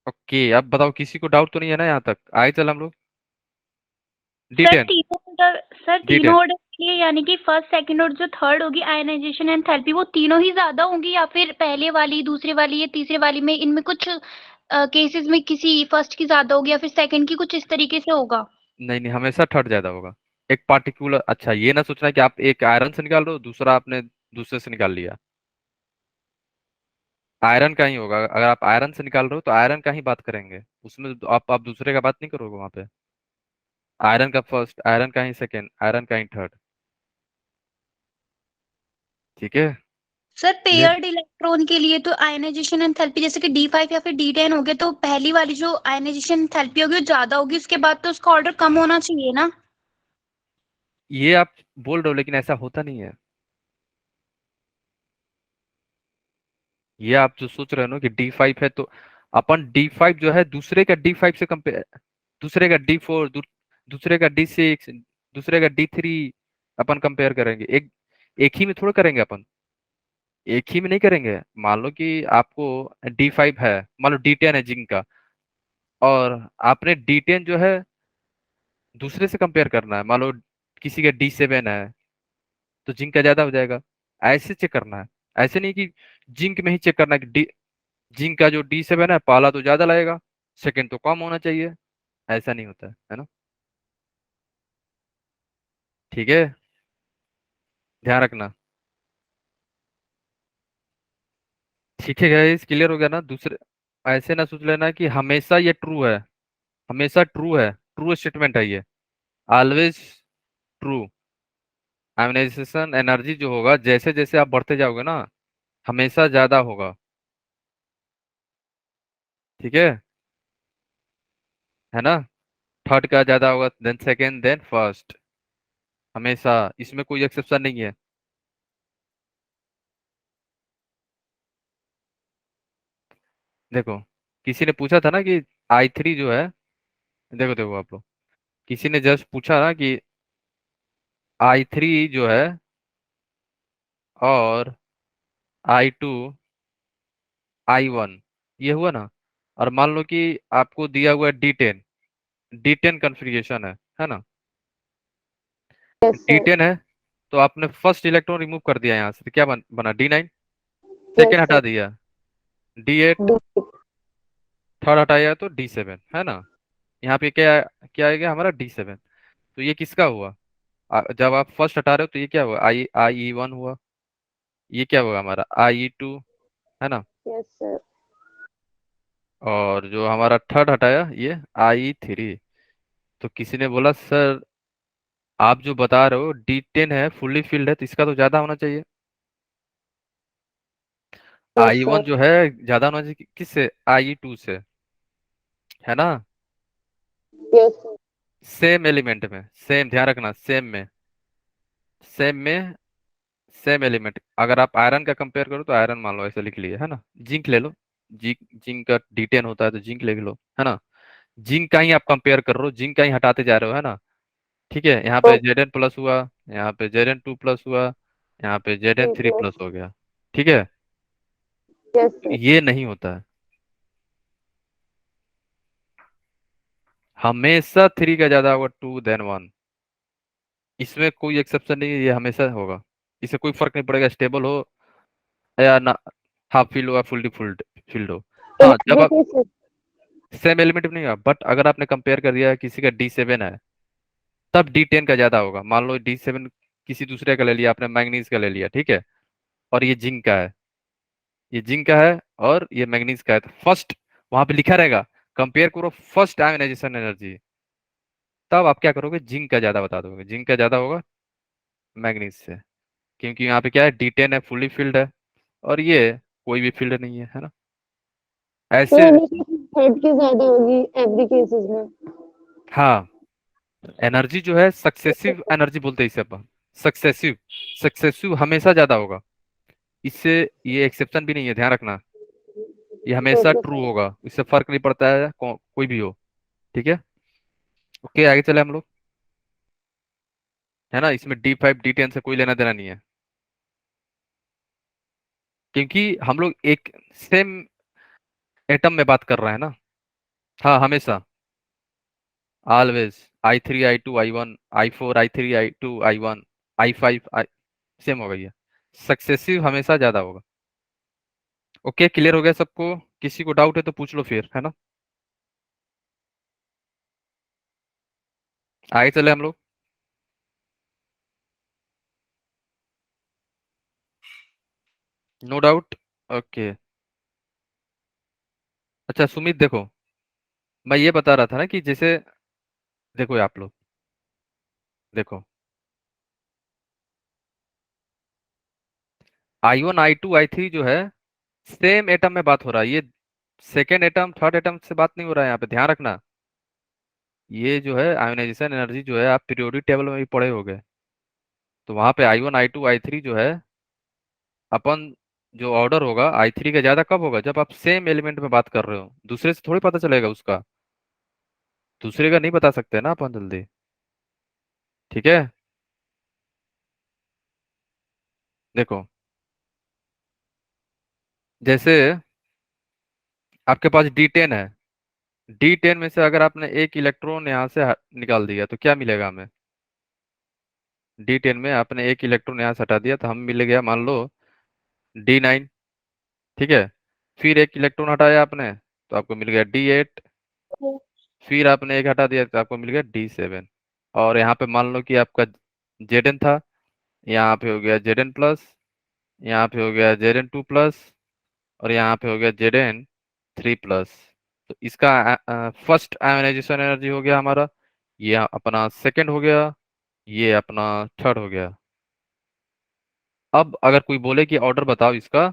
ओके, अब बताओ किसी को डाउट तो नहीं है ना यहाँ तक? आगे चल हम लोग सर D10, तीनों ऑर्डर, सर तीनों D10। ऑर्डर के लिए यानी कि फर्स्ट सेकंड और जो थर्ड होगी आयनाइजेशन एंड थेरेपी, वो तीनों ही ज्यादा होंगी या फिर पहले वाली, दूसरे वाली या तीसरे वाली में, इनमें कुछ केसेस में किसी फर्स्ट की ज्यादा होगी या फिर सेकंड की, कुछ इस तरीके से होगा? नहीं नहीं, हमेशा थर्ड ज्यादा होगा। एक पार्टिकुलर, अच्छा ये ना सोचना कि आप एक आयरन से निकाल रहे हो, दूसरा आपने दूसरे से निकाल लिया, आयरन का ही होगा। अगर आप आयरन से निकाल रहे हो तो आयरन का ही बात करेंगे, उसमें तो आप दूसरे का बात नहीं करोगे वहां पे। आयरन का फर्स्ट, आयरन का ही सेकंड, आयरन का ही थर्ड। ठीक है, सर क्लियर। पेयर्ड इलेक्ट्रॉन के लिए तो आयनाइजेशन एंथैल्पी जैसे कि D5 या फिर D10 हो गया, तो पहली वाली जो आयनाइजेशन एंथैल्पी होगी वो ज्यादा होगी, उसके बाद तो उसका ऑर्डर कम होना चाहिए ना? ये आप बोल रहे हो लेकिन ऐसा होता नहीं है। ये आप जो सोच रहे हो ना कि D5 है तो अपन D5 जो है दूसरे का D5 से कंपेयर, दूसरे का D4, दूसरे का D6, दूसरे का D3 अपन कंपेयर करेंगे, एक ही में थोड़ा करेंगे अपन, एक ही में नहीं करेंगे। मान लो कि आपको D5 है, मान लो D10 है जिंक का, और आपने D10 जो है दूसरे से कंपेयर करना है, मान लो किसी का D7 है तो जिंक का ज्यादा हो जाएगा, ऐसे चेक करना है। ऐसे नहीं कि जिंक में ही चेक करना है कि जिंक का जो D7 है पहला तो ज्यादा लगेगा, सेकंड तो कम होना चाहिए, ऐसा नहीं होता है ना। ठीक है, ध्यान रखना। ठीक है गाइस, क्लियर हो गया ना? दूसरे ऐसे ना सोच लेना कि हमेशा ये ट्रू है, हमेशा ट्रू है, ट्रू स्टेटमेंट है ये, ऑलवेज ट्रू। आयोनाइजेशन एनर्जी जो होगा जैसे जैसे आप बढ़ते जाओगे ना, हमेशा ज्यादा होगा। ठीक है ना, थर्ड का ज्यादा होगा, देन सेकेंड, देन फर्स्ट, हमेशा, इसमें कोई एक्सेप्शन नहीं है। देखो किसी ने पूछा था ना कि I3 जो है, देखो देखो आप लोग, किसी ने जस्ट पूछा ना कि I3 जो है और I2, I1, ये हुआ ना, और मान लो कि आपको दिया हुआ है D10, D10 कॉन्फ़िगरेशन है ना, यस सर। D10 है, तो आपने फर्स्ट इलेक्ट्रॉन रिमूव कर दिया यहाँ से, तो क्या बना D9, सेकेंड यस हटा सर। दिया D8, डी थर्ड हटाया तो D7, है ना, यहाँ पे क्या क्या आएगा हमारा D7। तो ये किसका हुआ? जब आप फर्स्ट हटा रहे हो तो ये क्या हुआ? IE1 हुआ। ये क्या होगा हमारा? IE2, है ना? Yes sir. और जो हमारा थर्ड हटाया ये IE3। तो किसी ने बोला सर आप जो बता रहे हो D10 है, फुल्ली फिल्ड है, तो इसका तो ज्यादा होना चाहिए। Yes IE1 sir. जो है ज्यादा होना चाहिए किससे? IE2 से, है ना? Yes sir. सेम एलिमेंट में, सेम ध्यान रखना, सेम में सेम एलिमेंट। अगर आप आयरन का कंपेयर करो तो आयरन मान लो, ऐसे लिख लिए, है ना? जिंक ले लो, जिंक का D10 होता है तो जिंक लिख लो, है ना? जिंक का ही आप कंपेयर कर रहे हो, जिंक का ही हटाते जा रहे हो, है ना? ठीक है, यहाँ पे Zn प्लस हुआ, यहाँ पे Zn2 प्लस हुआ, यहाँ पे Zn3 प्लस हो गया। ठीक है, यस तो सर। ये नहीं होता है, हमेशा 3 का ज्यादा होगा 2 देन 1। इसमें कोई एक्सेप्शन नहीं है, ये हमेशा होगा। इससे कोई फर्क नहीं पड़ेगा स्टेबल हो या ना, हाफ फील्ड हो या फुल्ली फुल्ड फील्ड हो। हाँ, जब आप सेम एलिमेंट नहीं होगा, बट अगर आपने कंपेयर कर दिया है किसी का D7 है, तब D10 का ज्यादा होगा। मान लो D7 किसी दूसरे का ले लिया आपने, मैंगनीज का ले लिया, ठीक है, और ये जिंक का है, ये जिंक का है और ये मैंगनीज का है, तो फर्स्ट वहां पे लिखा रहेगा, कंपेयर करो फर्स्ट आयोनाइजेशन एनर्जी। तब आप क्या करोगे? जिंक का ज्यादा बता दोगे, जिंक का ज्यादा होगा मैंगनीज से, क्योंकि यहाँ पे क्या है, D10 है, फुल्ली फिल्ड है, और ये कोई भी फील्ड नहीं है ना? तो ऐसे। हट के ज्यादा होगी एवरी केसेस में। हाँ, एनर्जी जो है सक्सेसिव एनर्जी बोलते हैं इसे अपन, सक्सेसिव, सक्सेसिव हमेशा ज्यादा होगा। इससे ये एक्सेप्शन भी नहीं है, ध्यान रखना, ये हमेशा ओके ट्रू सर। होगा, इससे फर्क नहीं पड़ता है कोई भी हो। ठीक है, ओके, आगे चले हम लोग, है ना? इसमें D5 D10 से कोई लेना देना नहीं है, क्योंकि हम लोग एक सेम एटम में बात कर रहे हैं ना। हाँ, हमेशा, always, I3 I2 I1 I4 I3 I2 I1 I5 same होगा ये, सक्सेसिव हमेशा ज्यादा होगा। ओके, क्लियर हो गया सबको? किसी को डाउट है तो पूछ लो फिर, है ना? आगे चले हम लोग। No doubt, okay. अच्छा सुमित देखो, मैं ये बता रहा था ना कि जैसे, देखो आप लोग, देखो I1 I2 I3 जो है सेम एटम में बात हो रहा है, ये सेकेंड एटम थर्ड एटम से बात नहीं हो रहा है यहाँ पे, ध्यान रखना। ये जो है आयोनाइजेशन एनर्जी जो है, आप पीरियोडिक टेबल में भी पढ़े होगे, तो वहां पे I1 I2 I3 जो है, अपन जो ऑर्डर होगा I3 का ज्यादा कब होगा? जब आप सेम एलिमेंट में बात कर रहे हो, दूसरे से थोड़ी पता चलेगा उसका, दूसरे का नहीं बता सकते ना अपन जल्दी। ठीक है, देखो जैसे आपके पास D10 है, D10 में से अगर आपने एक इलेक्ट्रॉन यहाँ से निकाल दिया तो क्या मिलेगा हमें? D10 में आपने एक इलेक्ट्रॉन यहाँ से हटा दिया तो हम मिल गया, मान लो D9। ठीक है, फिर एक इलेक्ट्रॉन हटाया आपने तो आपको मिल गया D8, फिर आपने एक हटा दिया तो आपको मिल गया D7। और यहाँ पे मान लो कि आपका Zn था, यहाँ पे हो गया Zn प्लस, यहाँ पे हो गया Zn2 प्लस, और यहाँ पे हो गया Zn3 प्लस। तो इसका फर्स्ट आयोनाइजेशन एनर्जी हो गया हमारा, ये अपना सेकंड हो गया, ये अपना थर्ड हो गया। अब अगर कोई बोले कि ऑर्डर बताओ इसका,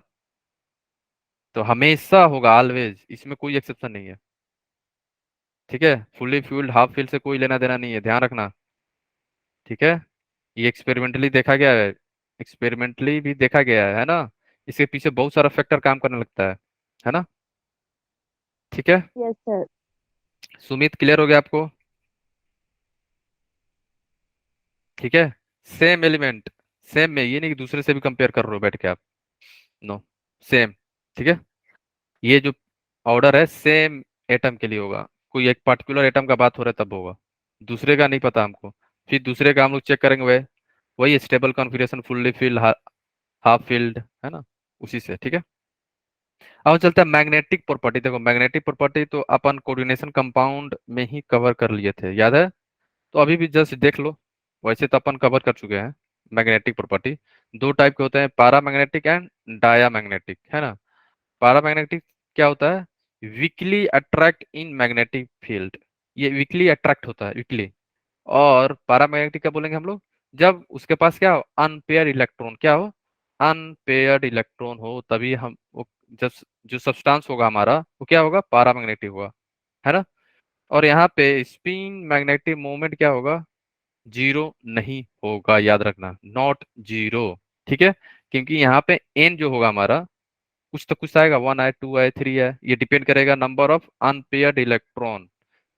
तो हमेशा होगा, ऑलवेज, इसमें कोई एक्सेप्शन नहीं है। ठीक है, फुल्ली फ्यूल्ड हाफ फील्ड से कोई लेना देना नहीं है, ध्यान रखना। ठीक है, ये एक्सपेरिमेंटली देखा गया है, एक्सपेरिमेंटली भी देखा गया है ना? इसके पीछे बहुत सारा फैक्टर काम करने लगता है ना? ठीक है, यस सर। सुमित क्लियर हो गया आपको? ठीक है, सेम एलिमेंट, सेम में, ये नहीं कि दूसरे से भी कंपेयर कर रहे हो बैठ के आप, नो, सेम। ठीक है, ये जो ऑर्डर है सेम एटम के लिए होगा, कोई एक पर्टिकुलर एटम का बात हो रहा है तब होगा, दूसरे का नहीं पता हमको। फिर दूसरे का हम लोग चेक करेंगे, वही stable configuration, fully filled, half field, है ना? उसी से। ठीक है, अब चलते हैं मैग्नेटिक प्रॉपर्टी। देखो मैग्नेटिक प्रॉपर्टी तो अपन कोऑर्डिनेशन कंपाउंड में ही कवर कर लिए थे, याद है? तो अभी भी जस्ट देख लो, वैसे तो अपन कवर कर चुके हैं। मैग्नेटिक प्रॉपर्टी दो टाइप के होते हैं, पैरामैग्नेटिक एंड डायामैग्नेटिक, है ना? पैरामैग्नेटिक क्या होता है? Weekly attract in magnetic field, ये वीकली अट्रैक्ट होता है, वीकली। और पैरामैग्नेटिक क्या बोलेंगे हम लोग? जब उसके पास क्या हो? अनपेयर इलेक्ट्रॉन, क्या हो? अनपेयर्ड इलेक्ट्रॉन हो, तभी हम वो जब जो सब्सटेंस होगा हमारा वो क्या होगा? पैरामैग्नेटिक होगा, है ना? और यहाँ पे स्पिन मैग्नेटिक मोमेंट क्या होगा? जीरो नहीं होगा, याद रखना, नॉट जीरो। ठीक है, क्योंकि यहाँ पे एन जो होगा हमारा कुछ तो कुछ आएगा, 1 है, 2 है, 3 है, ये डिपेंड करेगा नंबर ऑफ अनपेयर्ड इलेक्ट्रॉन।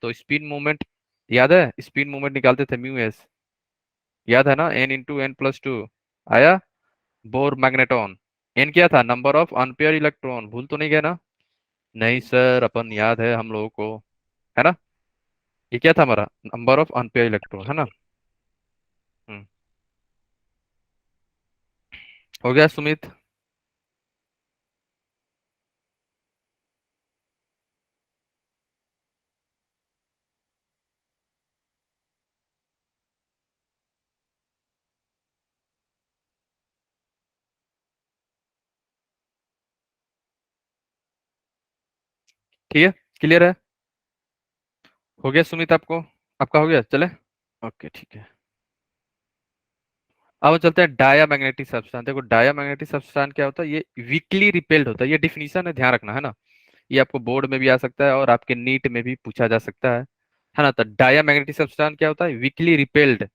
तो स्पिन मूवमेंट याद है? स्पिन मूवमेंट निकालते थे म्यू एस, याद है ना? N into n plus two आया। बोर मैग्नेटॉन, एन क्या था? नंबर ऑफ अनपेयर इलेक्ट्रॉन, भूल तो नहीं गए ना? नहीं सर, अपन याद है हम लोगों को, है ना? ये क्या था हमारा? नंबर ऑफ अनपेयर इलेक्ट्रॉन, है ना? हम्म, हो गया सुमित? ठीक है, क्लियर है? हो गया सुमित आपको? आपका हो गया, चले? ओके ठीक है। अब चलते हैं डायामैग्नेटिक सब्सटेंस। देखो डायामैग्नेटिक सब्सटेंस क्या होता है? ये वीकली रिपेल्ड होता है, ये डिफिनीशन है, ध्यान रखना, है ना? ये आपको बोर्ड में भी आ सकता है और आपके नीट में भी पूछा जा सकता है ना? तो डायामैग्नेटिक सब्सटेंस क्या होता है? Weekly repelled.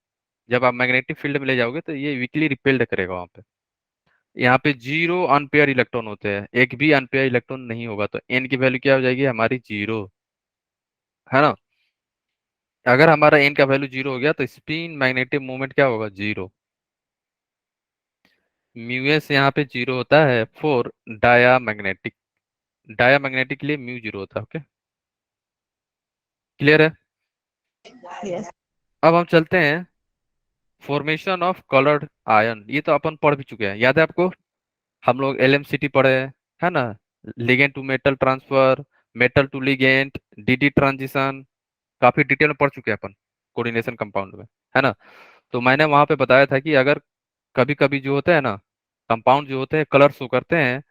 जब आप मैग्नेटिक फील्ड में ले जाओगे तो ये वीकली रिपेल्ड करेगा वहां पे। यहाँ पे जीरो अनपेयर इलेक्ट्रॉन होते हैं, एक भी अनपेयर इलेक्ट्रॉन नहीं होगा, तो एन की वैल्यू क्या हो जाएगी हमारी? जीरो, है ना? अगर हमारा एन का वैल्यू जीरो हो गया तो स्पिन मैग्नेटिक मोमेंट क्या होगा? जीरो। म्यू एस यहाँ पे जीरो होता है फॉर डायामैग्नेटिक। डायामैग्नेटिक के लिए म्यू जीरो होता है। ओके, क्लियर है? Yes. अब हम चलते हैं फॉर्मेशन ऑफ कलर्ड आयन। ये तो अपन पढ़ भी चुके हैं, याद है आपको? हम लोग एलएमसीटी पढ़े हैं, है ना? Ligand to metal transfer, metal to ligand, DD transition, काफी डिटेल में पढ़ चुके हैं अपन कोऑर्डिनेशन कंपाउंड में, है ना? तो मैंने वहां पे बताया था कि अगर कभी कभी जो होता है ना, कंपाउंड जो होते हैं कलर शो करते हैं,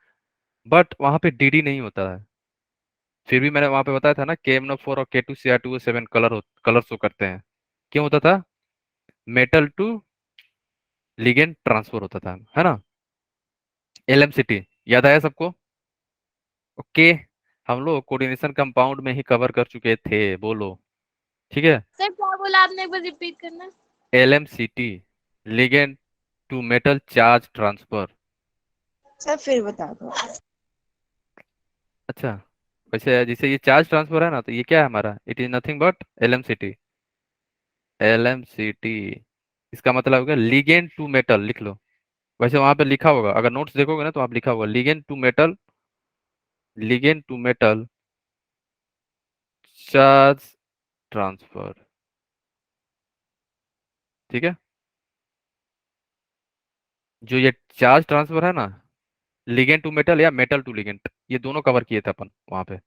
बट वहां पे डीडी नहीं होता है। फिर भी मैंने वहां पे बताया था ना, KMnO4 और K2Cr2O7 कलर शो करते हैं। क्यों होता था? मेटल टू लिगेंड ट्रांसफर होता था, है ना? एलएमसीटी याद आया सबको? ओके, हम लोग कोऑर्डिनेशन कंपाउंड में ही कवर कर चुके थे, बोलो। ठीक है, सर क्या बोला आपने, एक बार रिपीट करना। LMCT, ligand to metal charge transfer. Sir फिर बता दो। अच्छा, वैसे जैसे ये चार्ज ट्रांसफर है ना, तो ये क्या है हमारा? It is nothing but LMCT. LMCT इसका मतलब हो गया लिगेंड टू मेटल, लिख लो। वैसे वहां पे लिखा होगा, अगर नोट्स देखोगे ना तो आप लिखा होगा ligand to metal, ligand to metal charge transfer. ठीक है, जो ये चार्ज ट्रांसफर है ना, लिगेंड टू मेटल या मेटल टू लिगेंड, ये दोनों कवर किए थे अपन वहां पे।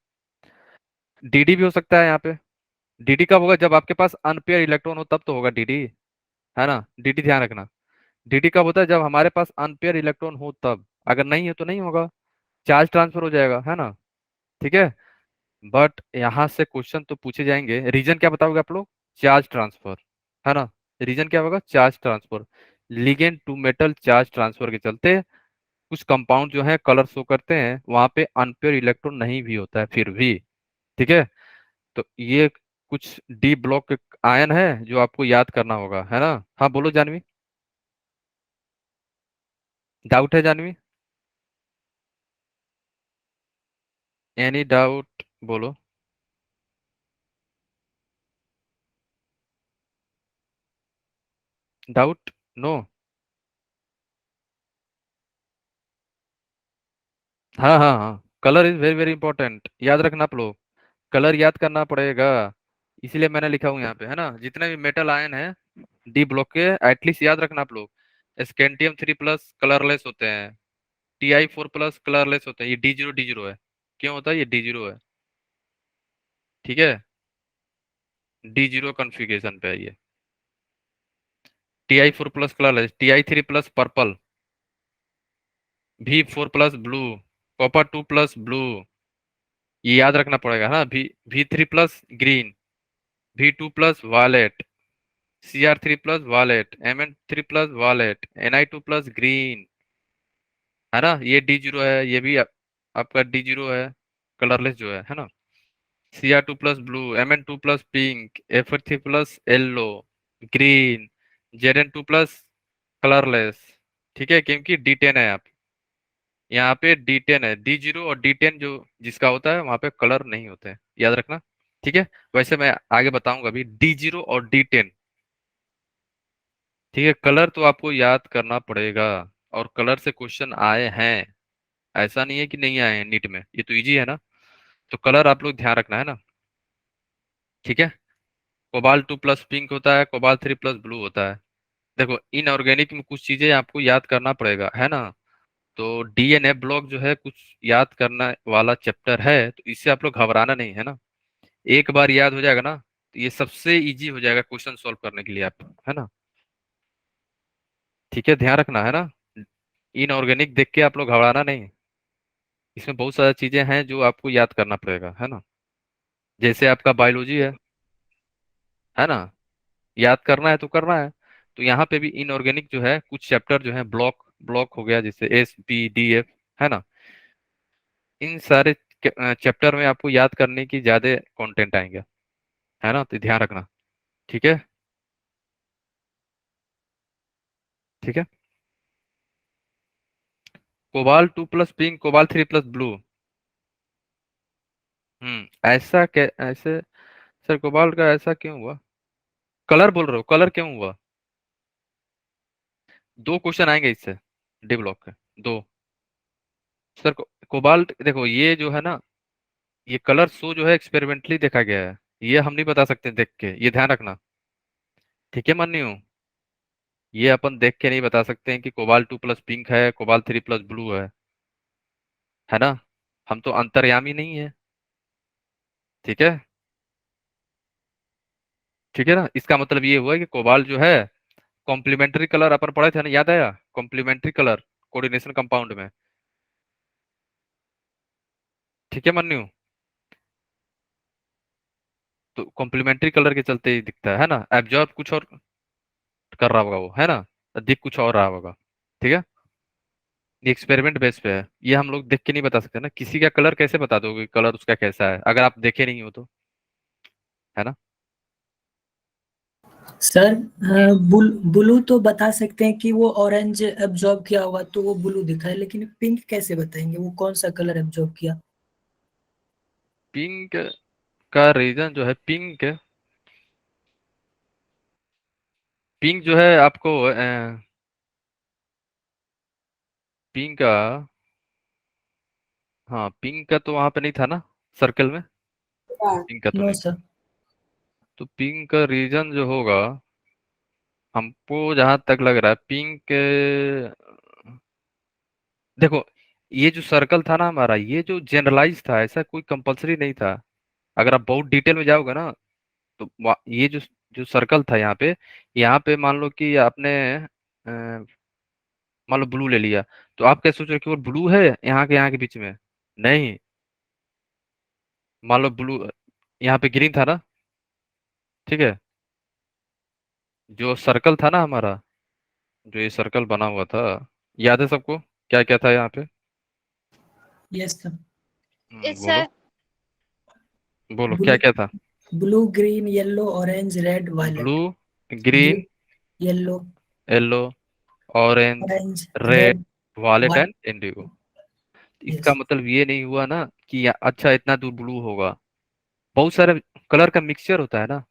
डीडी भी हो सकता है यहाँ पे। डीडी कब होगा? जब आपके पास अनपेयर इलेक्ट्रॉन हो तब तो होगा डीडी, है ना? डीडी ध्यान रखना। डीडी कब होता है? जब हमारे पास अनपेयर इलेक्ट्रॉन हो तब, अगर नहीं है तो नहीं होगा, चार्ज ट्रांसफर हो जाएगा, है ना? ठीक है, बट यहाँ से क्वेश्चन तो पूछे जाएंगे, रीजन क्या बताओगे आप लोग? चार्ज ट्रांसफर, है ना? रीजन क्या होगा? Charge transfer. Ligand to metal charge transfer के चलते कुछ कंपाउंड जो है कलर शो करते हैं, वहां पे अनपेयर इलेक्ट्रॉन नहीं भी होता है फिर भी। ठीक है, तो ये कुछ डी ब्लॉक के आयन है जो आपको याद करना होगा, है ना? हाँ बोलो जानवी, डाउट है जानवी? एनी डाउट बोलो। डाउट? नो? हाँ हाँ हाँ, colour is very very important, याद रखना आप लोग, कलर याद करना पड़ेगा। इसीलिए मैंने लिखा हूँ यहाँ पे, है ना? जितने भी मेटल आयन है डी ब्लॉक के, एटलीस्ट याद रखना आप लोग। स्कैंडियम 3+ कलरलेस होते हैं, Ti4 प्लस कलरलेस होता है, ये D0 है। क्यों होता है? ये D0 है, ठीक है, D0 कॉन्फ़िगरेशन पे है ये। Ti4 plus colourless, Ti3 plus purple, V4 plus blue, copper 2 plus blue, ये याद रखना पड़ेगा ना। V3 plus green, V2 plus violet, Cr3 plus violet, Mn3 plus violet, Ni2 plus green, है ना। ये D0 है, ये भी आपका D0 है, कलरलेस जो है ना। Cr2 plus blue, Mn2 plus pink, F3 plus yellow, green, Zn2 plus colourless, ठीक है, क्योंकि D10 है आप यहाँ पे। D10 है, D0 और D10 जो जिसका होता है वहां पे कलर नहीं होते हैं, याद रखना, ठीक है। वैसे मैं आगे बताऊंगा अभी D0 और D10, ठीक है। कलर तो आपको याद करना पड़ेगा, और कलर से क्वेश्चन आए हैं, ऐसा नहीं है कि नहीं आए हैं नीट में, ये तो इजी है ना। तो कलर आप लोग ध्यान रखना है ना, ठीक है। कोबाल्ट 2 प्लस पिंक होता है, कोबाल्ट 3 प्लस ब्लू होता है। देखो इनऑर्गेनिक में कुछ चीजें आपको याद करना पड़ेगा, है ना। तो डीएनए ब्लॉक जो है कुछ याद करना वाला चैप्टर है, तो इससे आप लोग घबराना नहीं, है ना। एक बार याद हो जाएगा ना, तो ये सबसे इजी हो जाएगा क्वेश्चन सॉल्व करने के लिए आप, है ना, ठीक है, ध्यान रखना, है ना। इनऑर्गेनिक देख के आप लोग घबराना नहीं, इसमें बहुत सारी चीजें हैं जो आपको याद करना पड़ेगा, है ना। जैसे आपका बायोलॉजी है ना, याद करना है तो करना है। तो यहाँ पे भी इनऑर्गेनिक जो है कुछ चैप्टर जो है, ब्लॉक ब्लॉक हो गया, जैसे SPDF, है ना। इन सारे चैप्टर में आपको याद करने की ज्यादा कंटेंट आएंगे, है ना, तो ध्यान रखना, ठीक है, ठीक है। Cobalt 2 plus pink, cobalt 3 plus blue, ऐसा क्या ऐसे? सर कोबाल्ट का ऐसा क्यों हुआ? कलर बोल रहे हो, कलर क्यों हुआ? दो क्वेश्चन आएंगे इससे, डी ब्लॉक के दो। सर कोबाल्ट देखो, ये जो है ना, ये कलर शो जो है एक्सपेरिमेंटली देखा गया है, ये हम नहीं बता सकते देख के, ये ध्यान रखना, ठीक है मान्य हूँ। ये अपन देख के नहीं बता सकते हैं कि कोबाल्ट 2 प्लस पिंक है, कोबाल्ट 3 प्लस ब्लू है ना। हम तो अंतर्यामी नहीं है, ठीक है, ठीक है ना। इसका मतलब ये हुआ कि कोबाल्ट जो है कॉम्प्लीमेंट्री कलर अपन पढ़े थे ना, याद आया? कॉम्प्लीमेंट्री कलर कोऑर्डिनेशन कंपाउंड में, ठीक है मान्य हूँ। तो कॉम्प्लीमेंट्री कलर के चलते ही दिखता है ना, एब्जॉर्ब कुछ और कर रहा होगा वो, है ना, दिख कुछ और रहा होगा, ठीक है। ये एक्सपेरिमेंट बेस पे है, ये हम लोग देख के नहीं बता सकते ना। किसी का कलर कैसे बता दोगे, कलर उसका कैसा है, अगर आप देखे नहीं हो तो, है ना। सर ब्लू तो बता सकते हैं कि वो ऑरेंज एब्जॉर्ब किया होगा तो वो ब्लू दिखा है, लेकिन पिंक कैसे बताएंगे वो कौन सा कलर एब्जॉर्ब किया? पिंक का रीजन जो है, पिंक जो है आपको पिंक का, हाँ पिंक का तो वहां पे नहीं था ना, सर्कल में पिंक का तो नो नहीं था। सर। तो पिंक का रीजन जो होगा, हमको जहां तक लग रहा है पिंक, देखो ये जो सर्कल था ना हमारा, ये जो जनरलाइज था, ऐसा कोई कंपलसरी नहीं था। अगर आप बहुत डिटेल में जाओगे ना, तो ये जो जो सर्कल था यहाँ पे मान लो कि आपने मान लो ब्लू ले लिया, तो आप क्या सोच रहे हो कि वो ब्लू है यहाँ के बीच में? नहीं, मान लो ब्लू, यहाँ पे ग्रीन था ना, ठीक है। जो सर्कल था ना हमारा, जो ये सर्कल बना हुआ था, याद है सबको क्या क्या था यहाँ पे? Yes sir. Yes, बोलो sir. बोलो क्या ब्लू क्या था? Blue green yellow orange red blue, violet. Green, green yellow yellow, orange, orange red, red violet white. And indigo. इसका यस। मतलब ये नहीं हुआ ना कि अच्छा इतना दूर ब्लू होगा, बहुत सारे कलर का मिक्सचर होता है ना।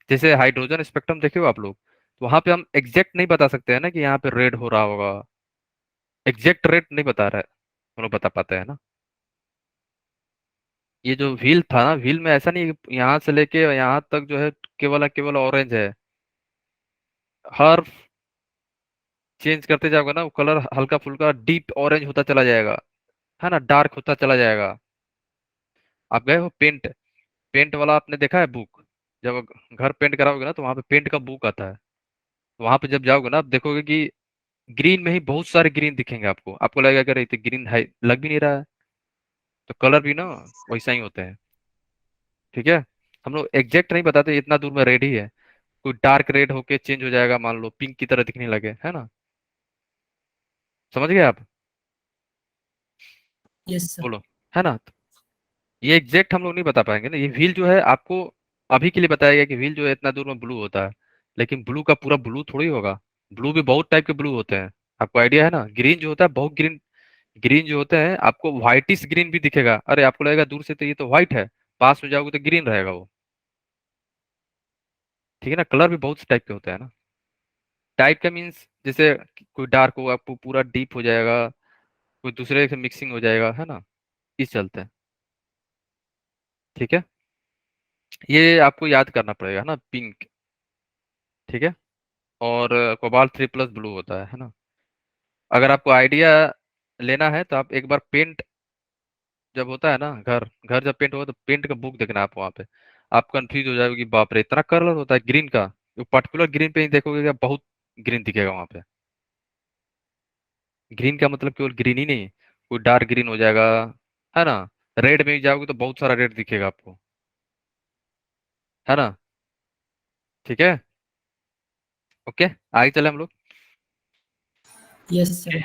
जैसे हाइड्रोजन स्पेक्ट्रम देखे हो आप लोग, तो वहां पे हम एग्जैक्ट नहीं बता सकते हैं ना कि यहाँ पे रेड हो रहा होगा, एग्जैक्ट रेड नहीं बता रहा है, हम लोग बता पाते हैं ना। ये जो व्हील था ना, व्हील में ऐसा नहीं है कि यहाँ से लेके यहाँ तक जो है केवल केवल ऑरेंज है। हर चेंज करते जाओगे ना, वो कलर हल्का फुल्का डीप ऑरेंज होता चला जाएगा, है ना, डार्क होता चला जाएगा। आप गए हो पेंट, पेंट वाला आपने देखा है बुक? जब घर पेंट कराओगे ना तो वहां पे पेंट का बुक आता है, तो वहां पे जब जाओगे ना आप देखोगे कि ग्रीन में ही बहुत सारे ग्रीन दिखेंगे आपको, आपको लगेगा कि अरे ये तो ग्रीन है, लग भी नहीं रहा है। तो कलर भी ना वैसा ही होते हैं। ठीक है, हम लोग एग्जैक्ट नहीं बताते इतना दूर में रेड ही है, कोई डार्क रेड होके चेंज हो जाएगा, मान लो पिंक की तरह दिखने लगे, है ना। समझ गए आप? Yes sir. बोलो, है ना। ये एग्जैक्ट हम लोग नहीं बता पाएंगे ना, ये व्हील जो है आपको अभी के लिए बताया गया कि व्हील जो है इतना दूर में ब्लू होता है, लेकिन ब्लू का पूरा ब्लू थोड़ी होगा। ब्लू भी बहुत टाइप के ब्लू होते हैं, आपको आइडिया है ना। ग्रीन जो होता है बहुत ग्रीन, ग्रीन जो होते हैं आपको व्हाइटिश ग्रीन भी दिखेगा, अरे आपको लगेगा दूर से तो ये तो व्हाइट है, पास में जाओगे तो ग्रीन रहेगा वो। ठीक है ना, कलर भी बहुत टाइप के होते हैं ना। टाइप का मीन्स जैसे कोई डार्क होगा आपको पूरा डीप हो जाएगा, कोई दूसरे से मिक्सिंग हो जाएगा, है ना, इस चलते हैं। ठीक है, ये आपको याद करना पड़ेगा ना, पिंक। ठीक है, और कोबाल्ट 3+ ब्लू होता है ना। अगर आपको आइडिया लेना है तो आप एक बार पेंट जब होता है ना, घर घर जब पेंट होगा तो पेंट का बुक देखना आप वहाँ पे, आप कंफ्यूज हो जाओगे कि बाप रे इतना कलर होता है ग्रीन का। वो पर्टिकुलर ग्रीन पे ही देखोगे कि बहुत ग्रीन दिखेगा वहाँ पे। ग्रीन का मतलब केवल ग्रीन ही नहीं, कोई डार्क ग्रीन हो जाएगा, है ना। रेड में भी जाओगे तो बहुत सारा रेड दिखेगा आपको, है ना। ठीक है, ओके, आगे चले हम लोग। Yes sir.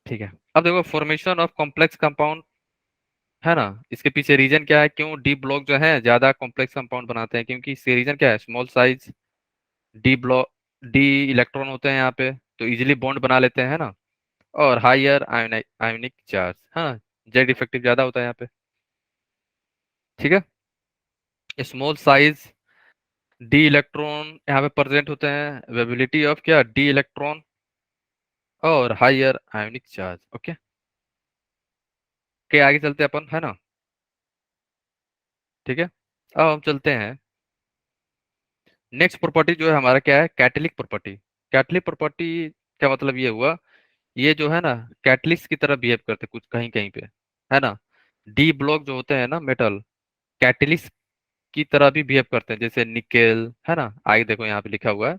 ठीक है, अब देखो फॉर्मेशन ऑफ कॉम्प्लेक्स कंपाउंड, है ना। इसके पीछे रीजन क्या है, क्यों डी ब्लॉक जो है ज्यादा कॉम्प्लेक्स कंपाउंड बनाते हैं, क्योंकि इससे रीजन क्या है, small size, D block, D electron होते हैं यहाँ पे तो इजीली बॉन्ड बना लेते हैं, है ना। और हायर आयोनिक चार्ज, हाँ, जेड इफेक्टिव ज्यादा होता है यहाँ पे। ठीक है, स्मॉल साइज, डी इलेक्ट्रॉन यहाँ पे प्रेजेंट होते हैं, अवेलेबिलिटी ऑफ क्या, डी इलेक्ट्रॉन, और हायर आयोनिक चार्ज। ओके, के आगे चलते हैं अपन, है ना। ठीक है, अब हम चलते हैं नेक्स्ट प्रॉपर्टी जो है हमारा क्या है, कैटलिक प्रॉपर्टी। कैटलिक प्रॉपर्टी का मतलब ये हुआ, ये जो है ना कैटलिस्ट की तरह बिहेव करते कुछ कहीं कहीं पे, है ना। डी ब्लॉक जो होते हैं ना मेटल, कैटलिस्ट की तरह भी बिहेव करते हैं, जैसे निकेल, है ना। आगे देखो यहाँ पे लिखा हुआ है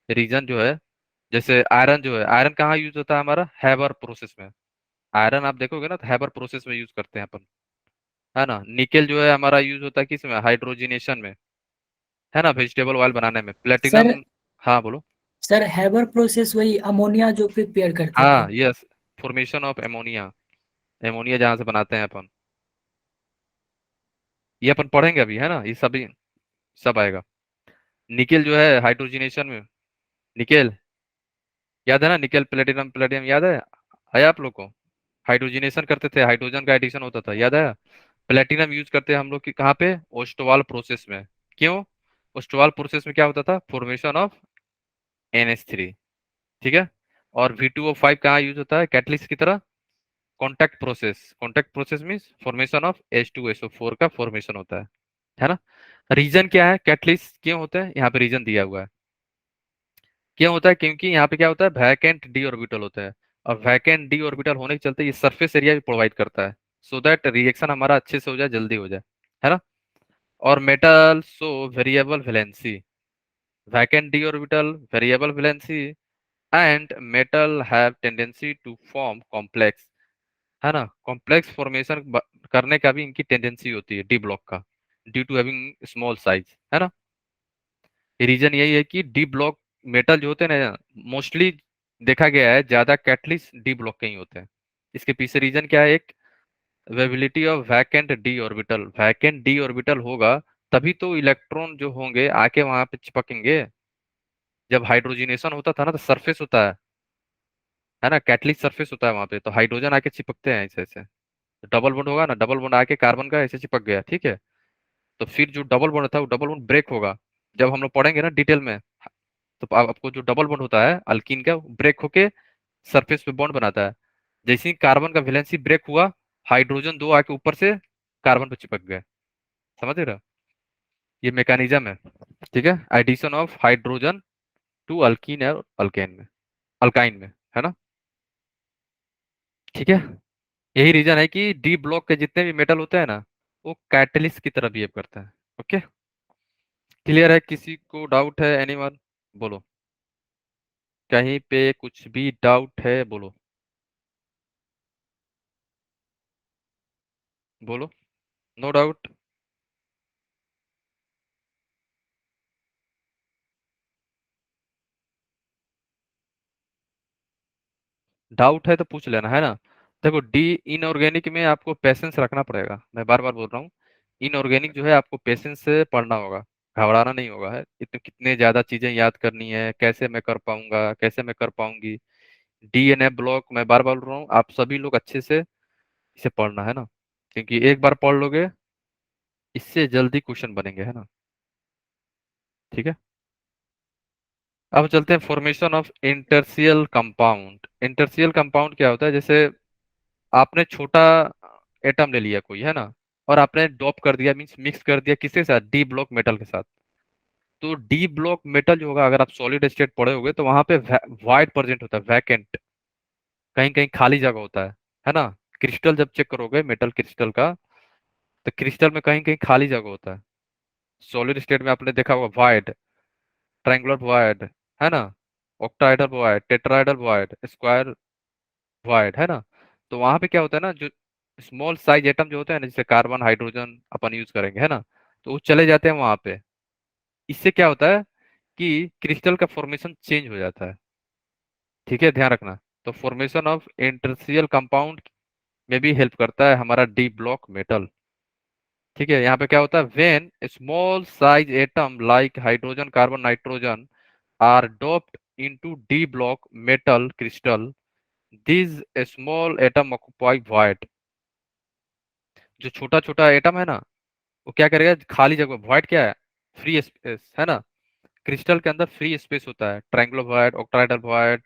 रीजन जो है, जैसे आयरन जो है, आयरन कहाँ यूज होता है हमारा, हैबर प्रोसेस में। आयरन आप देखोगे ना तो हैबर प्रोसेस में यूज करते हैं अपन, है ना। निकेल जो है हमारा यूज होता है किसमें, हाइड्रोजिनेशन में, है ना, वेजिटेबल ऑयल बनाने में। प्लेटिनम, सर हाँ बोलो। सर हैबर प्रोसेस वही अमोनिया जो प्रिपेयर करते थे। हाँ yes, formation of ammonia, ammonia जहाँ से बनाते हैं अपन, ये अपन पढ़ेंगे अभी, है ना, ये सभी सब आएगा। निकेल जो है हाइड्रोजिनेशन में, निकेल याद है ना, निकेल प्लेटिनम, प्लेटिनम याद है आप लोग को। हाइड्रोजिनेशन करते थे, हाइड्रोजन का एडिशन होता था, याद है। प्लेटिनम यूज करते हैं हम लोग की कहाँ पे, ओस्टोवाल प्रोसेस में। क्यों, ओस्टोवाल प्रोसेस में क्या होता था, फॉर्मेशन ऑफ NH3। ठीक है, और V2O5 कहाँ यूज होता है कैटलिस्ट की तरह, contact process. Contact process means formation of H2SO4 का फॉर्मेशन होता है ना। रीजन क्या है, कैटलिस्ट क्यों होता है, यहाँ पे रीजन दिया हुआ है। क्यों होता है, क्योंकि यहाँ पे क्या होता है, वैकेंट डी ऑर्बिटल होता है, और वैकेंट डी ऑर्बिटल होने के चलते ये सरफेस एरिया भी प्रोवाइड करता है, सो दैट रिएक्शन हमारा अच्छे से हो जाए, जल्दी हो जाए, है ना। और metal so variable valency, vacant d orbital, variable valency, and metal have tendency to form complex, है ना। कॉम्प्लेक्स फॉर्मेशन करने का भी इनकी टेंडेंसी होती है डी ब्लॉक का, due to having small size, है ना। रीजन यही है कि डी ब्लॉक मेटल जो होते हैं ना, मोस्टली देखा गया है ज्यादा कैटलिस्ट डी ब्लॉक के ही होते हैं। इसके पीछे रीजन क्या है, एक availability of vacant d orbital, vacant d orbital होगा तभी तो इलेक्ट्रॉन जो होंगे आके वहां पे चिपकेंगे। जब हाइड्रोजिनेशन होता था ना तो सरफेस होता है ना, कैटलिस्ट सरफेस होता है वहां पे, तो हाइड्रोजन आके चिपकते हैं ऐसे ऐसे। डबल बॉन्ड होगा ना, डबल बॉन्ड आके कार्बन का ऐसे चिपक गया, ठीक है। तो फिर जो डबल बॉन्ड था वो डबल बॉन्ड ब्रेक होगा, जब हम लोग पढ़ेंगे ना डिटेल में, तो आपको जो डबल बॉन्ड होता है अल्कीन का, ब्रेक होके सरफेस पे बॉन्ड बनाता है। जैसे ही कार्बन का वैलेंसी ब्रेक हुआ, हाइड्रोजन दो आके ऊपर से कार्बन पे चिपक गए। समझ रहे हो, ये मैकेनिज्म है। ठीक है, addition of hydrogen to alkene और अल्केन में, अल्काइन में, है ना। ठीक है, यही रीजन है कि डी ब्लॉक के जितने भी मेटल होते हैं ना, वो कैटलिस्ट की तरह बिहेव करते हैं। ओके, क्लियर है? किसी को डाउट है? एनीवन? बोलो, कहीं पे कुछ भी डाउट है बोलो, बोलो। No doubt? डाउट है तो पूछ लेना, है ना। देखो, डी इनऑर्गेनिक में आपको पेशेंस रखना पड़ेगा, मैं बार बार बोल रहा हूँ। इनऑर्गेनिक जो है आपको पेशेंस से पढ़ना होगा, घबराना नहीं होगा। है इतने कितने ज्यादा चीजें याद करनी है, कैसे मैं कर पाऊंगा, कैसे मैं कर पाऊंगी। डीएनए ब्लॉक, मैं बार बार बोल रहा हूँ, आप सभी लोग अच्छे से इसे पढ़ना, है ना, क्योंकि एक बार पढ़ लोगे इससे जल्दी क्वेश्चन बनेंगे, है ना। ठीक है, अब चलते हैं फॉर्मेशन ऑफ इंटरसियल कंपाउंड। इंटरसियल कंपाउंड क्या होता है? जैसे आपने छोटा एटम ले लिया कोई, है ना, और आपने डॉप कर दिया, मीन्स मिक्स कर दिया किसके साथ? डी ब्लॉक मेटल के साथ। तो डी ब्लॉक मेटल जो होगा, अगर आप सॉलिड स्टेट पढ़े होगे तो वहां पे वाइड प्रेजेंट होता है, वैकेंट, कहीं कहीं खाली जगह होता है ना। क्रिस्टल जब चेक करोगे मेटल क्रिस्टल का, तो क्रिस्टल में कहीं कहीं खाली जगह होता है। सॉलिड स्टेट में आपने देखा होगा वाइड, ट्रायंगुलर वाइड, है ना, ऑक्टाइडल वाइड, टेट्राइडल वाइड, स्क्वायर वाइड, है ना। तो वहां पे क्या होता है ना, जो स्मॉल साइज एटम जो होते हैं ना, जैसे कार्बन हाइड्रोजन अपन यूज करेंगे, है ना, तो वो चले जाते हैं वहां पे। इससे क्या होता है कि क्रिस्टल का फॉर्मेशन चेंज हो जाता है। ठीक है, ध्यान रखना। तो फॉर्मेशन ऑफ इंटरसियल कंपाउंड में भी हेल्प करता है हमारा डी ब्लॉक मेटल। ठीक है, यहाँ पे क्या होता है? When small size atom like hydrogen, carbon, nitrogen are doped into d block metal crystal, this small atom occupy void। जो छोटा छोटा एटम है ना, वो क्या करेगा? खाली जगह, void क्या है? फ्री स्पेस, है ना। क्रिस्टल के अंदर फ्री स्पेस होता है, ट्रायंगुलर void, ऑक्टाइडल void,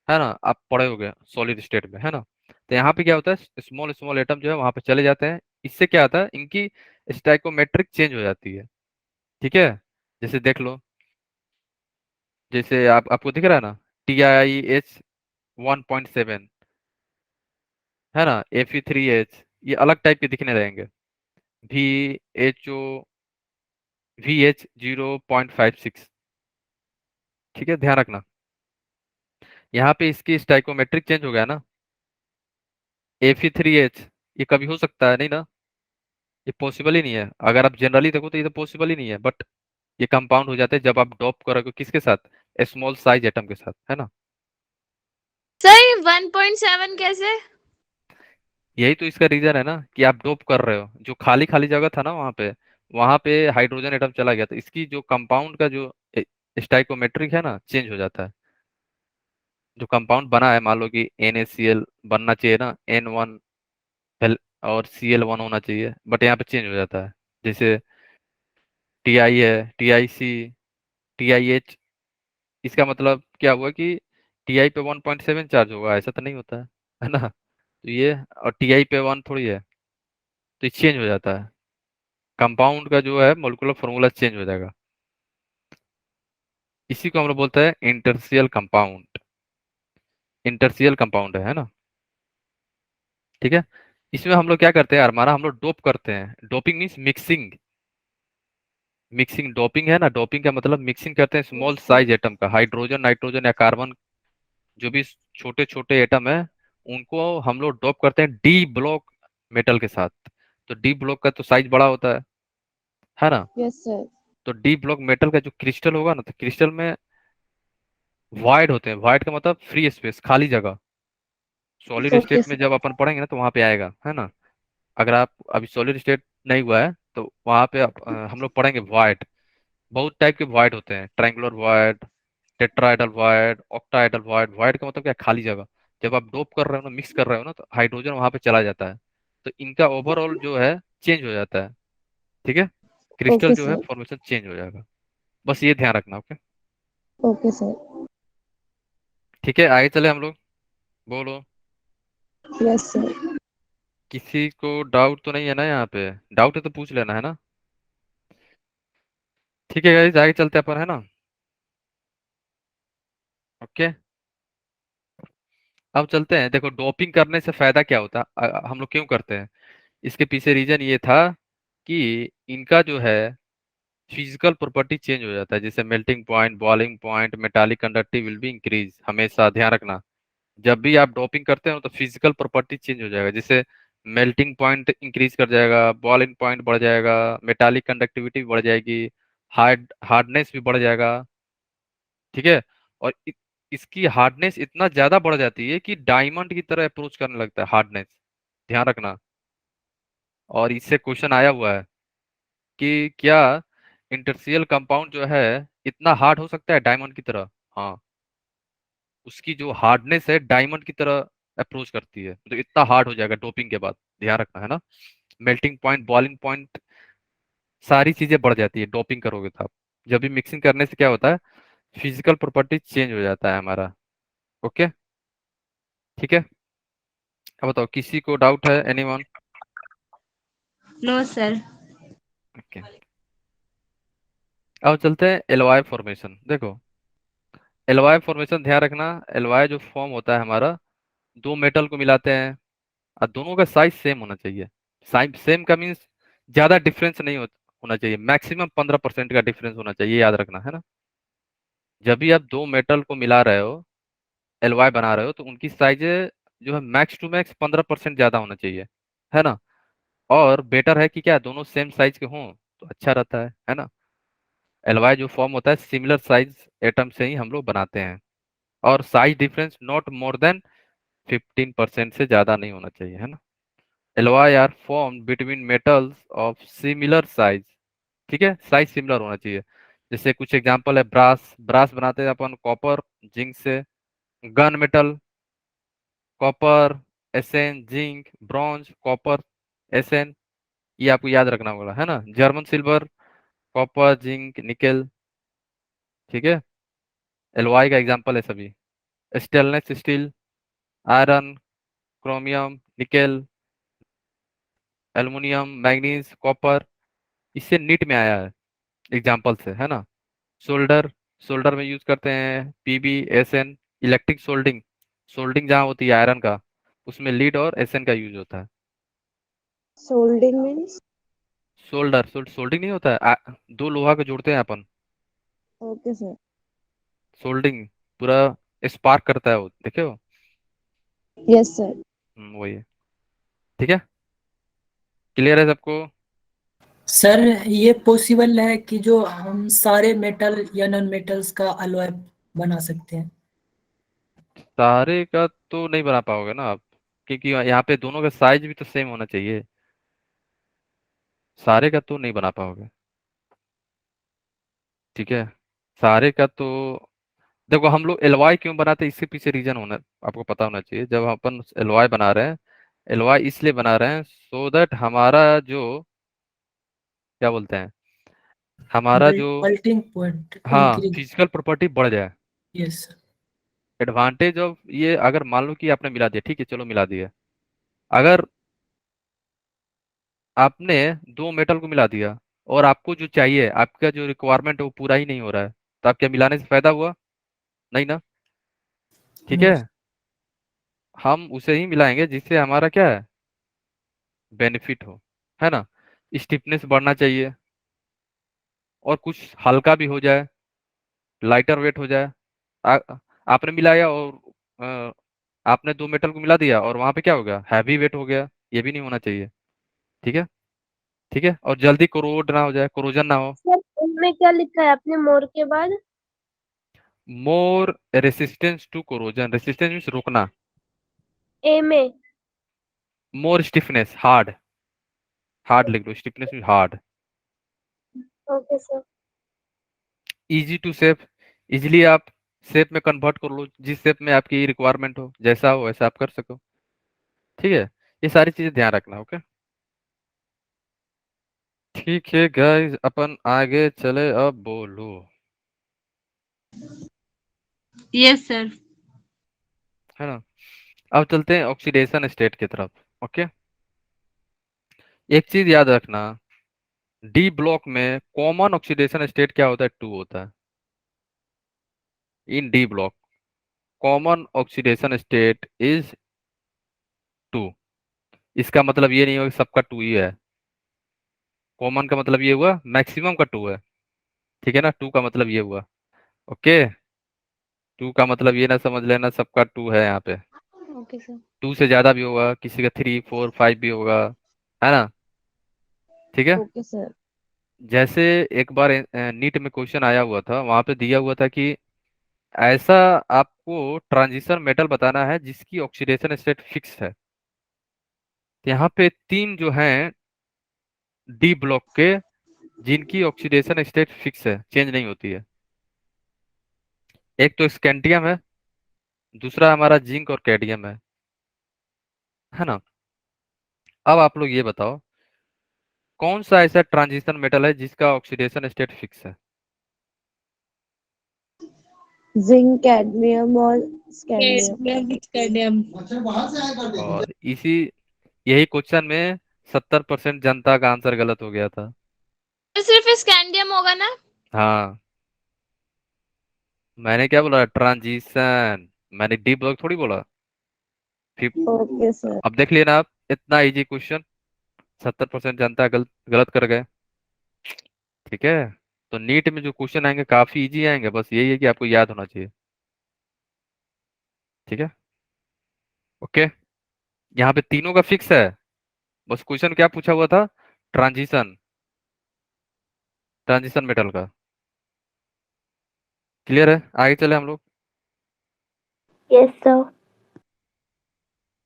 है ना, आप पढ़े होगे सॉलिड स्टेट में, है ना। तो यहाँ पे क्या होता है? स्मॉल स्मॉल एटम जो है वहां पे चले जाते हैं। इससे क्या होता है? इनकी स्टाइकोमेट्रिक चेंज हो जाती है। ठीक है, जैसे देख लो, जैसे आपको दिख रहा है ना, TiH 1.7, है ना, Fe3H, ये अलग टाइप के दिखने रहेंगे। VH0.56। ठीक है, ध्यान रखना, यहाँ पे इसकी स्टाइकोमेट्रिक चेंज हो गया ना। Fe3H, ये कभी हो सकता है नहीं ना, ये पॉसिबल ही नहीं है। अगर आप जनरली देखो तो ये तो पॉसिबल ही नहीं है, बट ये कंपाउंड हो जाते हैं जब आप डॉप करोगे किसके साथ? स्मॉल साइज एटम के साथ, है ना। सर 1.7 कैसे? यही तो इसका रीजन है ना, कि आप डोप कर रहे हो, जो खाली खाली जगह था ना वहां पे हाइड्रोजन एटम चला गया, तो इसकी जो कंपाउंड का जो स्टाइकोमेट्रिक है ना, चेंज हो जाता है। जो कंपाउंड बना है, मान लो कि NaCl बनना चाहिए ना, N1 और Cl1 होना चाहिए, बट यहाँ पे चेंज हो जाता है। जैसे Ti है, TiC, TiH, इसका मतलब क्या हुआ कि Ti पे 1.7 चार्ज होगा, ऐसा तो नहीं होता है ना। तो ये, और Ti पे 1 थोड़ी है, तो ये चेंज हो जाता है। कंपाउंड का जो है मोलिकुलर फॉर्मूला चेंज हो जाएगा। इसी को हम लोग बोलते हैं इंटरसियल कंपाउंड। इंटरसियल कंपाउंड है ना। ठीक है, इसमें हम लोग क्या करते हैं हमारा, हम लोग डोप करते हैं। Doping means mixing. Mixing doping है ना, डोपिंग का मतलब मिक्सिंग करते हैं स्मॉल साइज एटम का, हाइड्रोजन, नाइट्रोजन या कार्बन, जो भी छोटे छोटे एटम है, उनको हम लोग डोप करते हैं डी ब्लॉक मेटल के साथ। तो डी ब्लॉक का तो साइज बड़ा होता है ना। Yes sir. तो डी ब्लॉक मेटल का जो क्रिस्टल होगा ना, तो क्रिस्टल में वाइड होते हैं। वाइड का मतलब फ्री स्पेस, खाली जगह। सॉलिड ओके स्टेट में सर। जब अपन पढ़ेंगे ना तो वहां पे आएगा, है ना। अगर आप अभी सॉलिड स्टेट नहीं हुआ है तो वहां पे हम लोग पढ़ेंगे वाइड। बहुत टाइप के वाइड होते हैं, triangular wide, टेट्राइडल wide, ऑक्टाइडल wide. Wide का मतलब क्या? खाली जगह। जब आप डोप कर रहे हो ना, मिक्स कर रहे हो ना, तो हाइड्रोजन वहां पे चला जाता है, तो इनका ओवरऑल जो है चेंज हो जाता है। ठीक है, क्रिस्टल ओके जो है सर। फॉर्मेशन चेंज हो जाएगा। बस ये ध्यान रखना, ओके। Okay sir. ठीक है, आगे चले हम लोग, बोलो। Yes sir. किसी को डाउट तो नहीं है ना? यहाँ पे डाउट है तो पूछ लेना, है ना। ठीक है गाइस, आगे चलते हैं अपन, है ना। ओके, अब चलते हैं, देखो डोपिंग करने से फायदा क्या होता है, हम लोग क्यों करते हैं, इसके पीछे रीजन ये था कि इनका जो है फिजिकल प्रॉपर्टी चेंज हो जाता है, जैसे melting point, boiling point, metallic conductive will be increase. हमेशा ध्यान रखना, जब भी आप डोपिंग करते हो तो फिजिकल प्रॉपर्टी चेंज हो जाएगा, जैसे मेल्टिंग पॉइंट इंक्रीज कर जाएगा, बॉइलिंग पॉइंट बढ़ जाएगा, मेटालिक कंडक्टिविटी बढ़ जाएगी, हार्डनेस भी बढ़ जाएगा। ठीक है। और इसकी हार्डनेस इतना ज्यादा बढ़ जाती है कि डायमंड की तरह अप्रोच करने लगता है हार्डनेस। ध्यान रखना। और इससे क्वेश्चन आया हुआ है कि क्या इंडस्ट्रियल कंपाउंड जो है इतना हार्ड हो सकता है डायमंड की तरह। हाँ, उसकी जो हार्डनेस है डायमंड की तरह अप्रोच करती है, तो इतना हार्ड हो जाएगा डोपिंग के बाद। ध्यान रखना है ना, मेल्टिंग पॉइंट, बॉइलिंग पॉइंट, सारी चीजें बढ़ जाती है डोपिंग करोगे तो आप। जब भी मिक्सिंग करने से क्या होता है, फिजिकल प्रॉपर्टी चेंज हो जाता है हमारा। ओके, ठीक है। अब बताओ, किसी को डाउट है, एनीवन? No sir. ओके, अब चलते हैं एलवाई फॉर्मेशन। देखो एलवाई फॉर्मेशन ध्यान रखना, एलवाई जो फॉर्म होता है हमारा, दो मेटल को मिलाते हैं और दोनों का साइज सेम होना चाहिए। साइज सेम का मीन्स ज्यादा डिफरेंस नहीं होना चाहिए, मैक्सिमम 15% का डिफरेंस होना चाहिए, याद रखना है ना। जब भी आप दो मेटल को मिला रहे हो, एलवाई बना रहे हो, तो उनकी साइज जो है मैक्स टू मैक्स 15% ज्यादा होना चाहिए, है ना। और बेटर है कि क्या दोनों सेम साइज के हों तो अच्छा रहता है ना। एलवाई जो फॉर्म होता है सिमिलर साइज एटम से ही हम लोग बनाते हैं, और size difference not more than 15% से ज्यादा नहीं होना चाहिए, है ना। Alloy are form between metals of similar size. ठीक है, साइज सिमिलर होना चाहिए। जैसे कुछ एग्जांपल है, ब्रास, ब्रास बनाते हैं अपन कॉपर जिंक से। Gun metal, copper SN zinc, bronze copper SN, ये आपको याद रखना होगा, है ना। German silver, copper zinc nickel. ठीक है, एलवाई का एग्जांपल है सभी। Stainless steel, iron, chromium, nickel, aluminium, manganese, copper, इससे नीट में आया है एग्जांपल से, है ना। सोल्डर, सोल्डर में यूज करते हैं PB SN. Electric soldering, soldering जहाँ होती है आयरन का, उसमें लीड और एसएन का यूज होता है। Soldering means? सोल्डर, सोल्डिंग नहीं होता है, दो लोहा को जोड़ते हैं अपन, ओके सर। सोल्डिंग। पूरा स्पार्क करता है वो, देखे हो। Yes sir. वही है। ठीक है, क्लियर है सबको? सर ये पॉसिबल है कि जो हम सारे मेटल या नॉन मेटल्स का अलॉय बना सकते हैं? सारे का तो नहीं बना पाओगे ना आप, क्योंकि यहाँ पे दोनों का साइज भी तो सेम होना चाहिए, सारे का तो नहीं बना पाओगे। ठीक है, सारे का तो, देखो हम लोग एलवाई क्यों बनाते हैं, इसके पीछे रीजन होना आपको पता होना चाहिए। जब अपन एलवाई बना रहे हैं, एलवाई इसलिए बना रहे हैं सो दैट हमारा जो, क्या बोलते हैं, हमारा जो, मेल्टिंग पॉइंट हाँ, इंक्रीज। फिजिकल प्रॉपर्टी बढ़ जाए। यस। एडवांटेज ऑफ ये, अगर मान लो कि आपने मिला दिया, ठीक है चलो मिला दिया, अगर आपने दो मेटल को मिला दिया और आपको जो चाहिए, आपका जो रिक्वायरमेंट है वो पूरा ही नहीं हो रहा है, तो आप क्या मिलाने से फायदा हुआ? नहीं ना। ठीक है, हम उसे ही मिलाएंगे जिससे हमारा क्या है, बेनिफिट हो, है ना। स्टिफनेस बढ़ना चाहिए, और कुछ हल्का भी हो जाए, लाइटर वेट हो जाए। आ, आपने मिलाया और अ, आपने दो मेटल को मिला दिया और वहां पे क्या हो गया, हैवी वेट हो गया, ये भी नहीं होना चाहिए। ठीक है, ठीक है, और जल्दी कोरोड ना हो जाए, कोरोजन ना हो। सर इनमें क्या लिखा है आपने मोर के बाद? More resistance to corrosion, resistance means रोकना। ए में? मोर स्टिफनेस, हार्ड, हार्ड लिख लो, stiffness means hard. Okay sir. Easy to shape, easily आप शेप में कन्वर्ट कर लो, जिस शेप में आपकी रिक्वायरमेंट हो, जैसा हो वैसा आप कर सको। ठीक है, ये सारी चीजें ध्यान रखना। ओके, ठीक है गाइस, अपन आगे चले, अब बोलो। Yes sir. है ना, अब चलते हैं ऑक्सीडेशन स्टेट की तरफ। ओके, एक चीज याद रखना, डी ब्लॉक में कॉमन ऑक्सीडेशन स्टेट क्या होता है, 2 होता है in D block. Common oxidation state is 2। इसका मतलब ये नहीं होगा कि सबका 2 ही है। कॉमन का मतलब ये हुआ मैक्सिमम का 2 है, ठीक है ना। 2 का मतलब ये हुआ, ओके। 2 का मतलब ये ना समझ लेना सबका 2 है यहाँ पे। Okay sir. 2 से ज्यादा भी होगा, किसी का 3 4 5 भी होगा, है ना। ठीक है। Okay sir. जैसे एक बार नीट में क्वेश्चन आया हुआ था, वहां पे दिया हुआ था कि ऐसा आपको ट्रांजिशन मेटल बताना है जिसकी ऑक्सीडेशन स्टेट फिक्स है। तो यहाँ पे 3 जो हैं डी ब्लॉक के, जिनकी ऑक्सीडेशन स्टेट फिक्स है, चेंज नहीं होती है। एक तो स्कैंडियम है, दूसरा हमारा जिंक और कैडमियम है ना। अब आप लोग ये बताओ कौन सा ऐसा ट्रांजिशन मेटल है जिसका ऑक्सीडेशन स्टेट फिक्स है। जिंक, कैडमियम और स्कैंडियम। कैडमियम। और इसी यही क्वेश्चन में 70% जनता का आंसर गलत हो गया था। सिर्फ स्कैंडियम होगा ना? हाँ, मैंने क्या बोला, ट्रांजिशन। मैंने डी ब्लॉक थोड़ी बोला। फिर ओके सर। अब देख लेना आप, इतना इजी क्वेश्चन 70% जनता गलत कर गए, ठीक है। तो नीट में जो क्वेश्चन आएंगे काफी इजी आएंगे, बस यही है कि आपको याद होना चाहिए, ठीक है। ओके, यहाँ पे तीनों का फिक्स है। बस क्वेश्चन क्या पूछा हुआ था, ट्रांजिशन, ट्रांजिशन मेटल का। क्लियर है, आगे चले हम लोग। Yes sir.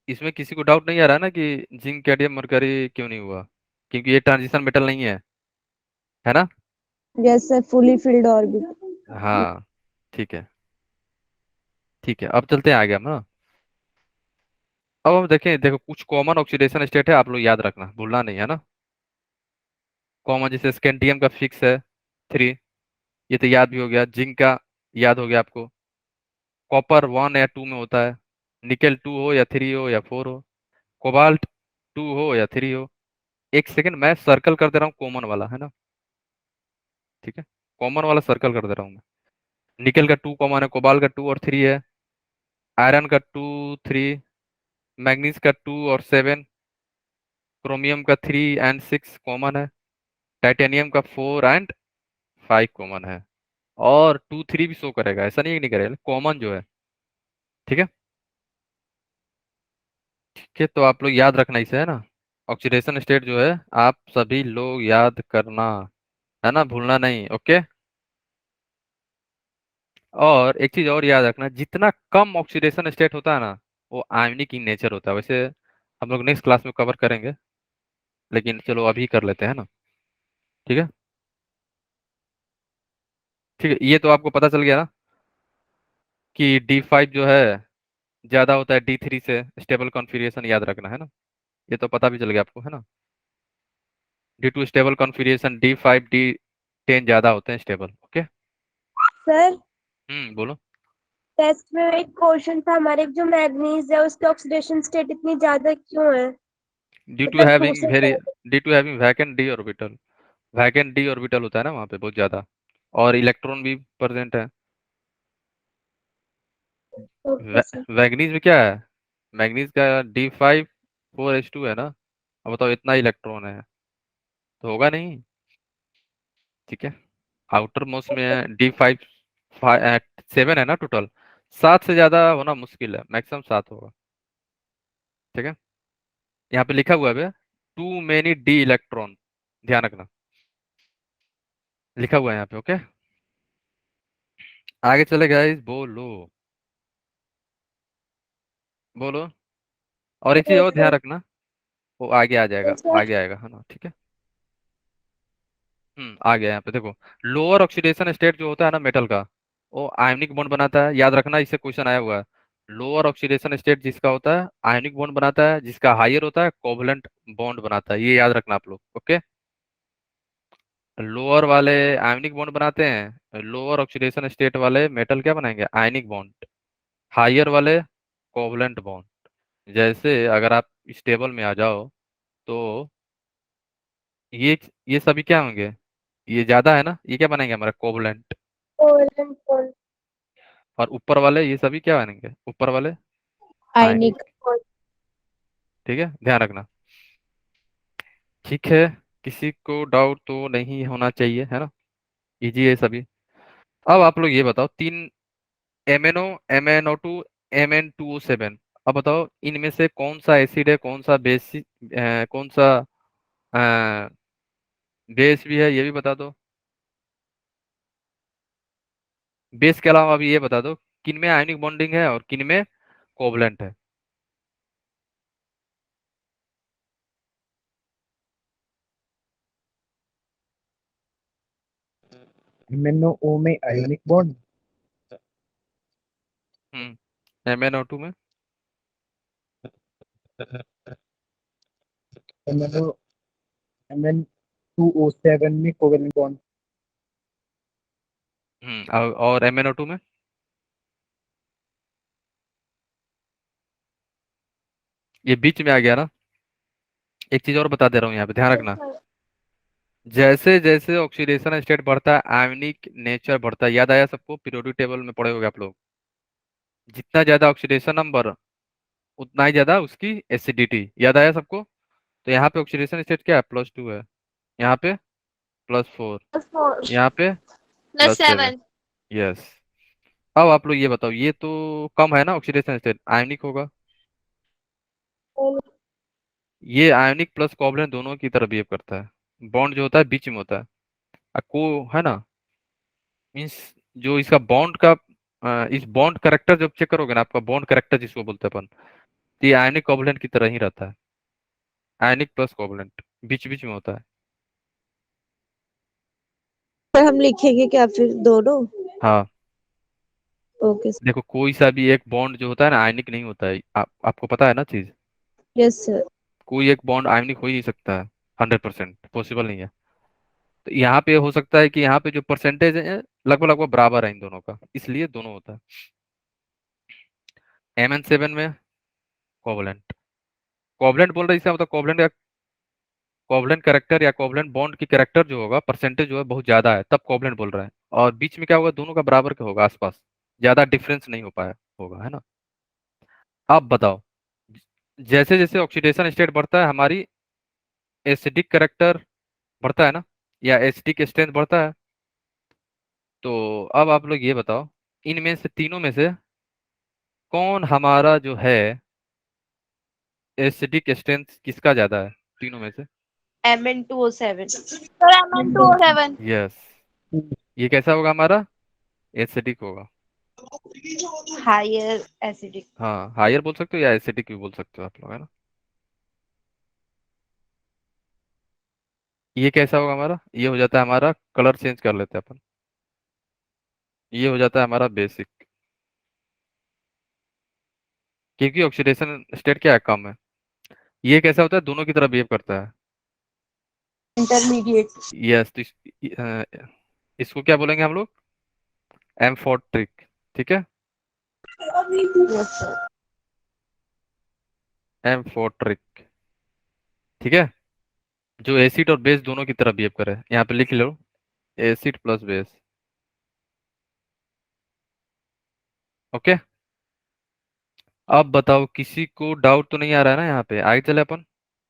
इसमें किसी को डाउट नहीं आ रहा ना कि जिंक कैडमियम मरकरी क्यों नहीं हुआ, क्योंकि ये ट्रांजिशन मेटल नहीं है ना। Yes sir, fully filled orbit. हाँ, ठीक है, ठीक है। अब चलते हैं आगे हम, हाँ। अब हम देखें, देखो कुछ कॉमन ऑक्सीडेशन स्टेट है, आप लोग याद रखना, भूलना नहीं, है ना। कॉमन जैसे स्कैंडियम का फिक्स है 3, ये तो याद भी हो गया। जिंक का याद हो गया आपको। कॉपर 1 या 2 में होता है। निकेल 2 हो या 3 हो या 4 हो। कोबाल्ट 2 हो या 3 हो। एक सेकंड, मैं सर्कल कर दे रहा हूँ कॉमन वाला, है ना, ठीक है। कॉमन वाला सर्कल कर दे रहा हूँ मैं। निकेल का 2 कॉमन है, कोबाल्ट का 2 और 3 है। आयरन का 2 3, मैग्नीज का 2 और 7, क्रोमियम का 3 एंड 6 कॉमन है। टाइटेनियम का 4 एंड 5 कॉमन है। और 2 3 भी शो करेगा, ऐसा नहीं है कि नहीं करेगा, कॉमन जो है, ठीक है। ठीक है, तो आप लोग याद रखना इसे, है ना। ऑक्सीडेशन स्टेट जो है आप सभी लोग याद करना, है ना, भूलना नहीं, ओके। और एक चीज और याद रखना, जितना कम ऑक्सीडेशन स्टेट होता है ना, वो आयनिक इन नेचर होता है। वैसे हम लोग नेक्स्ट क्लास में कवर करेंगे, लेकिन चलो अभी कर लेते हैं ना, ठीक है। ठीक है, ये तो आपको पता चल गया ना कि D5 जो है ज्यादा होता है D3 से, स्टेबल कॉन्फ़िगरेशन याद रखना, है ना। ये तो पता भी चल गया आपको, है ना। D2 stable configuration, D5 D10 ज्यादा होते हैं स्टेबल, ओके। सर, बोलो। टेस्ट में एक क्वेश्चन था हमारे, जो मैग्नीज है उसकी ऑक्सीडेशन स्टेट इतनी ज्यादा क्यों है? ड्यू टू मतलब टू हैविंग से very, 4। Due to having vacant d orbital. Vacant d orbital होता है ना वहाँ पे बहुत ज्यादा, और इलेक्ट्रॉन भी प्रेजेंट है। Okay sir. मैग्नीज में क्या है, मैग्नीज का D5 4H2 है ना। अब बताओ इतना इलेक्ट्रॉन है तो होगा नहीं, ठीक है। आउटर मोस्ट में है D5 7 है ना टोटल। 7 से ज्यादा होना मुश्किल है, मैक्सिमम 7 होगा, ठीक है। यहाँ पे लिखा हुआ है टू मेनी डी इलेक्ट्रॉन, ध्यान रखना, लिखा हुआ है यहाँ पे, ओके। आगे चले गाइस, बोलो बोलो। और एक चीज यस और ध्यान सर। रखना, वो आगे आ जाएगा, यस सर। आगे आएगा, है ना, ठीक है। आ गया यहाँ पे देखो। लोअर ऑक्सीडेशन स्टेट जो होता है ना मेटल का, वो आयनिक बॉन्ड बनाता है, याद रखना, इससे क्वेश्चन आया हुआ है। लोअर ऑक्सीडेशन स्टेट जिसका होता है आयनिक बॉन्ड बनाता है, जिसका हायर होता है कोवलेंट बॉन्ड बनाता है, ये याद रखना आप लोग, ओके। लोअर वाले आयनिक बॉन्ड बनाते हैं, लोअर ऑक्सीडेशन स्टेट वाले मेटल क्या बनाएंगे, आयनिक बॉन्ड। हायर वाले कोवलेंट बॉन्ड। जैसे अगर आप स्टेबल में आ जाओ तो ये ये सभी क्या होंगे, ये ज्यादा है ना, ये क्या बनाएंगे हमारा कोवलेंट। Covalent bond. और ऊपर वाले ये सभी क्या बनेंगे, ऊपर वाले आयनिक। ठीक है, ध्यान रखना। ठीक है, किसी को डाउट तो नहीं होना चाहिए, है ना, इजी है सभी। अब आप लोग ये बताओ, 3 MnO, MnO2, Mn2O7, अब बताओ इनमें से कौन सा एसिड है, कौन सा बेसिक, कौन सा बेस भी है, ये भी बता दो। बेस के अलावा अभी ये बता दो किन में आयनिक बॉन्डिंग है और किन में कोवलेंट है। MnO में आयोनिक बॉन्ड, MnO2 में MnO Mn2O7 में कोवेलेंट बॉन्ड, और MnO2 में ये बीच में आ गया ना। एक चीज और बता दे रहा हूँ यहाँ पे, ध्यान रखना। जैसे जैसे ऑक्सीडेशन स्टेट बढ़ता है, आयनिक नेचर बढ़ता है। याद आया सबको, पीरियोडिक टेबल में पढ़े होगे आप लोग। जितना ज्यादा ऑक्सीडेशन नंबर उतना ही ज्यादा उसकी एसिडिटी। याद आया सबको। तो यहाँ पे ऑक्सीडेशन स्टेट क्या है, +2 है, यहाँ पे +4, यहाँ पे +7। +7। यस। अब आप लोग ये बताओ, ये तो कम है ना ऑक्सीडेशन स्टेट, आयनिक होगा। ये आयनिक प्लस कोवलेंट दोनों की तरह बिहेव करता है। बॉन्ड जो होता है बीच में होता है, को है ना, मीन्स जो इसका बॉन्ड का इस बॉन्ड करेक्टर जब चेक करोगे ना, आपका बॉन्ड करेक्टर जिसको बोलते हैं अपन, तो ये आयनिक कोवलेंट की तरह ही रहता है। आयनिक प्लस कोवलेंट बीच बीच में होता है। सर हम लिखेंगे क्या फिर दोनों? हाँ, ओके सर। देखो कोई सा भी एक बॉन्ड जो होता है ना आयनिक नहीं होता है, आपको पता है ना चीज। Yes sir. कोई एक बॉन्ड आयनिक हो ही नहीं सकता है, 100% पॉसिबल नहीं है। तो यहाँ पे हो सकता है कि यहाँ पे जो परसेंटेज है लगभग लगभग बराबर है इन दोनों का, इसलिए दोनों होता है। Mn7 में कोवलेंट, कोवलेंट बोल रहे हैं, इसका मतलब कोवलेंट का कोवलेंट कैरेक्टर या कोवलेंट बॉन्ड की कैरेक्टर जो होगा, परसेंटेज जो है बहुत ज्यादा है, तब कोवलेंट बोल रहे हैं। और बीच में क्या होगा, दोनों का बराबर का होगा, आसपास ज्यादा डिफरेंस नहीं हो पाया होगा, है ना। अब बताओ, जैसे जैसे ऑक्सीडेशन स्टेट बढ़ता है, हमारी एसिडिक कैरेक्टर बढ़ता है ना, या एसिडिक स्ट्रेंथ बढ़ता है। तो अब आप लोग ये बताओ, इनमें से तीनों में से कौन हमारा जो है एसिडिक स्ट्रेंथ किसका ज्यादा है तीनों में से। Mn2O7। Sir Mn2O7। यस, ये कैसा होगा हमारा, एसिडिक होगा। Higher acidic. हाँ, हायर बोल सकते हो या एसिडिक भी बोल सकते हो आप लोग, है ना। ये कैसा होगा हमारा, ये हो जाता है हमारा, कलर चेंज कर लेते हैं अपन, ये हो जाता है हमारा बेसिक, क्योंकि ऑक्सीडेशन स्टेट क्या है, कम है। ये कैसा होता है, दोनों की तरह बिहेव करता है। इंटरमीडिएट। यस, तो इसको क्या बोलेंगे हम लोग, एम्फोट्रिक। ठीक है, यस सर। एम्फोट्रिक। ठीक है, जो एसिड और बेस दोनों की तरह बिहेव करे, यहाँ पे लिख लो, एसिड प्लस बेस। ओके, अब बताओ किसी को डाउट तो नहीं आ रहा है ना, यहाँ पे आगे चले अपन,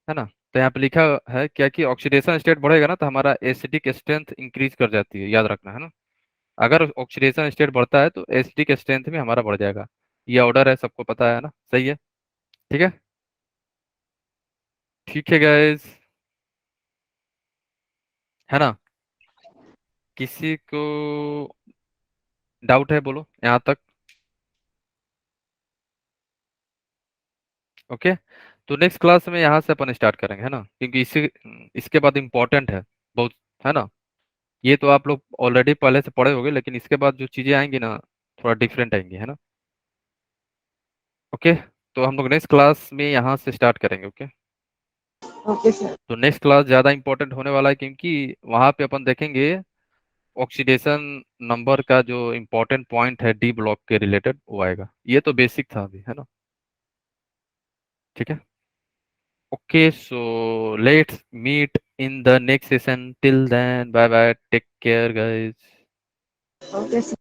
है ना। तो यहाँ पे लिखा है क्या कि ऑक्सीडेशन स्टेट बढ़ेगा ना, तो हमारा एसिडिक स्ट्रेंथ इंक्रीज कर जाती है, याद रखना, है ना। अगर ऑक्सीडेशन स्टेट बढ़ता है तो एसिडिक स्ट्रेंथ भी हमारा बढ़ जाएगा। ये ऑर्डर है, सबको पता है ना, सही है। ठीक है, ठीक है गाइस, है ना। किसी को डाउट है, बोलो यहाँ तक। ओके, तो नेक्स्ट क्लास में यहाँ से अपन स्टार्ट करेंगे, है ना, क्योंकि इसके बाद इम्पोर्टेंट है बहुत, है ना। ये तो आप लोग ऑलरेडी पहले से पढ़े होंगे, लेकिन इसके बाद जो चीजें आएंगी ना, थोड़ा डिफरेंट आएंगी, है ना। ओके, तो हम लोग नेक्स्ट क्लास में यहाँ से स्टार्ट करेंगे। Okay, okay sir. तो नेक्स्ट क्लास ज़्यादा इंपॉर्टेंट होने वाला है, क्योंकि वहाँ पे अपन देखेंगे ऑक्सीडेशन नंबर का जो इम्पोर्टेंट पॉइंट है डी ब्लॉक के रिलेटेड, वो आएगा। ये तो बेसिक था अभी, है ना। ठीक है, okay, so let's meet in the next session, till then bye bye, take care guys. Okay sir.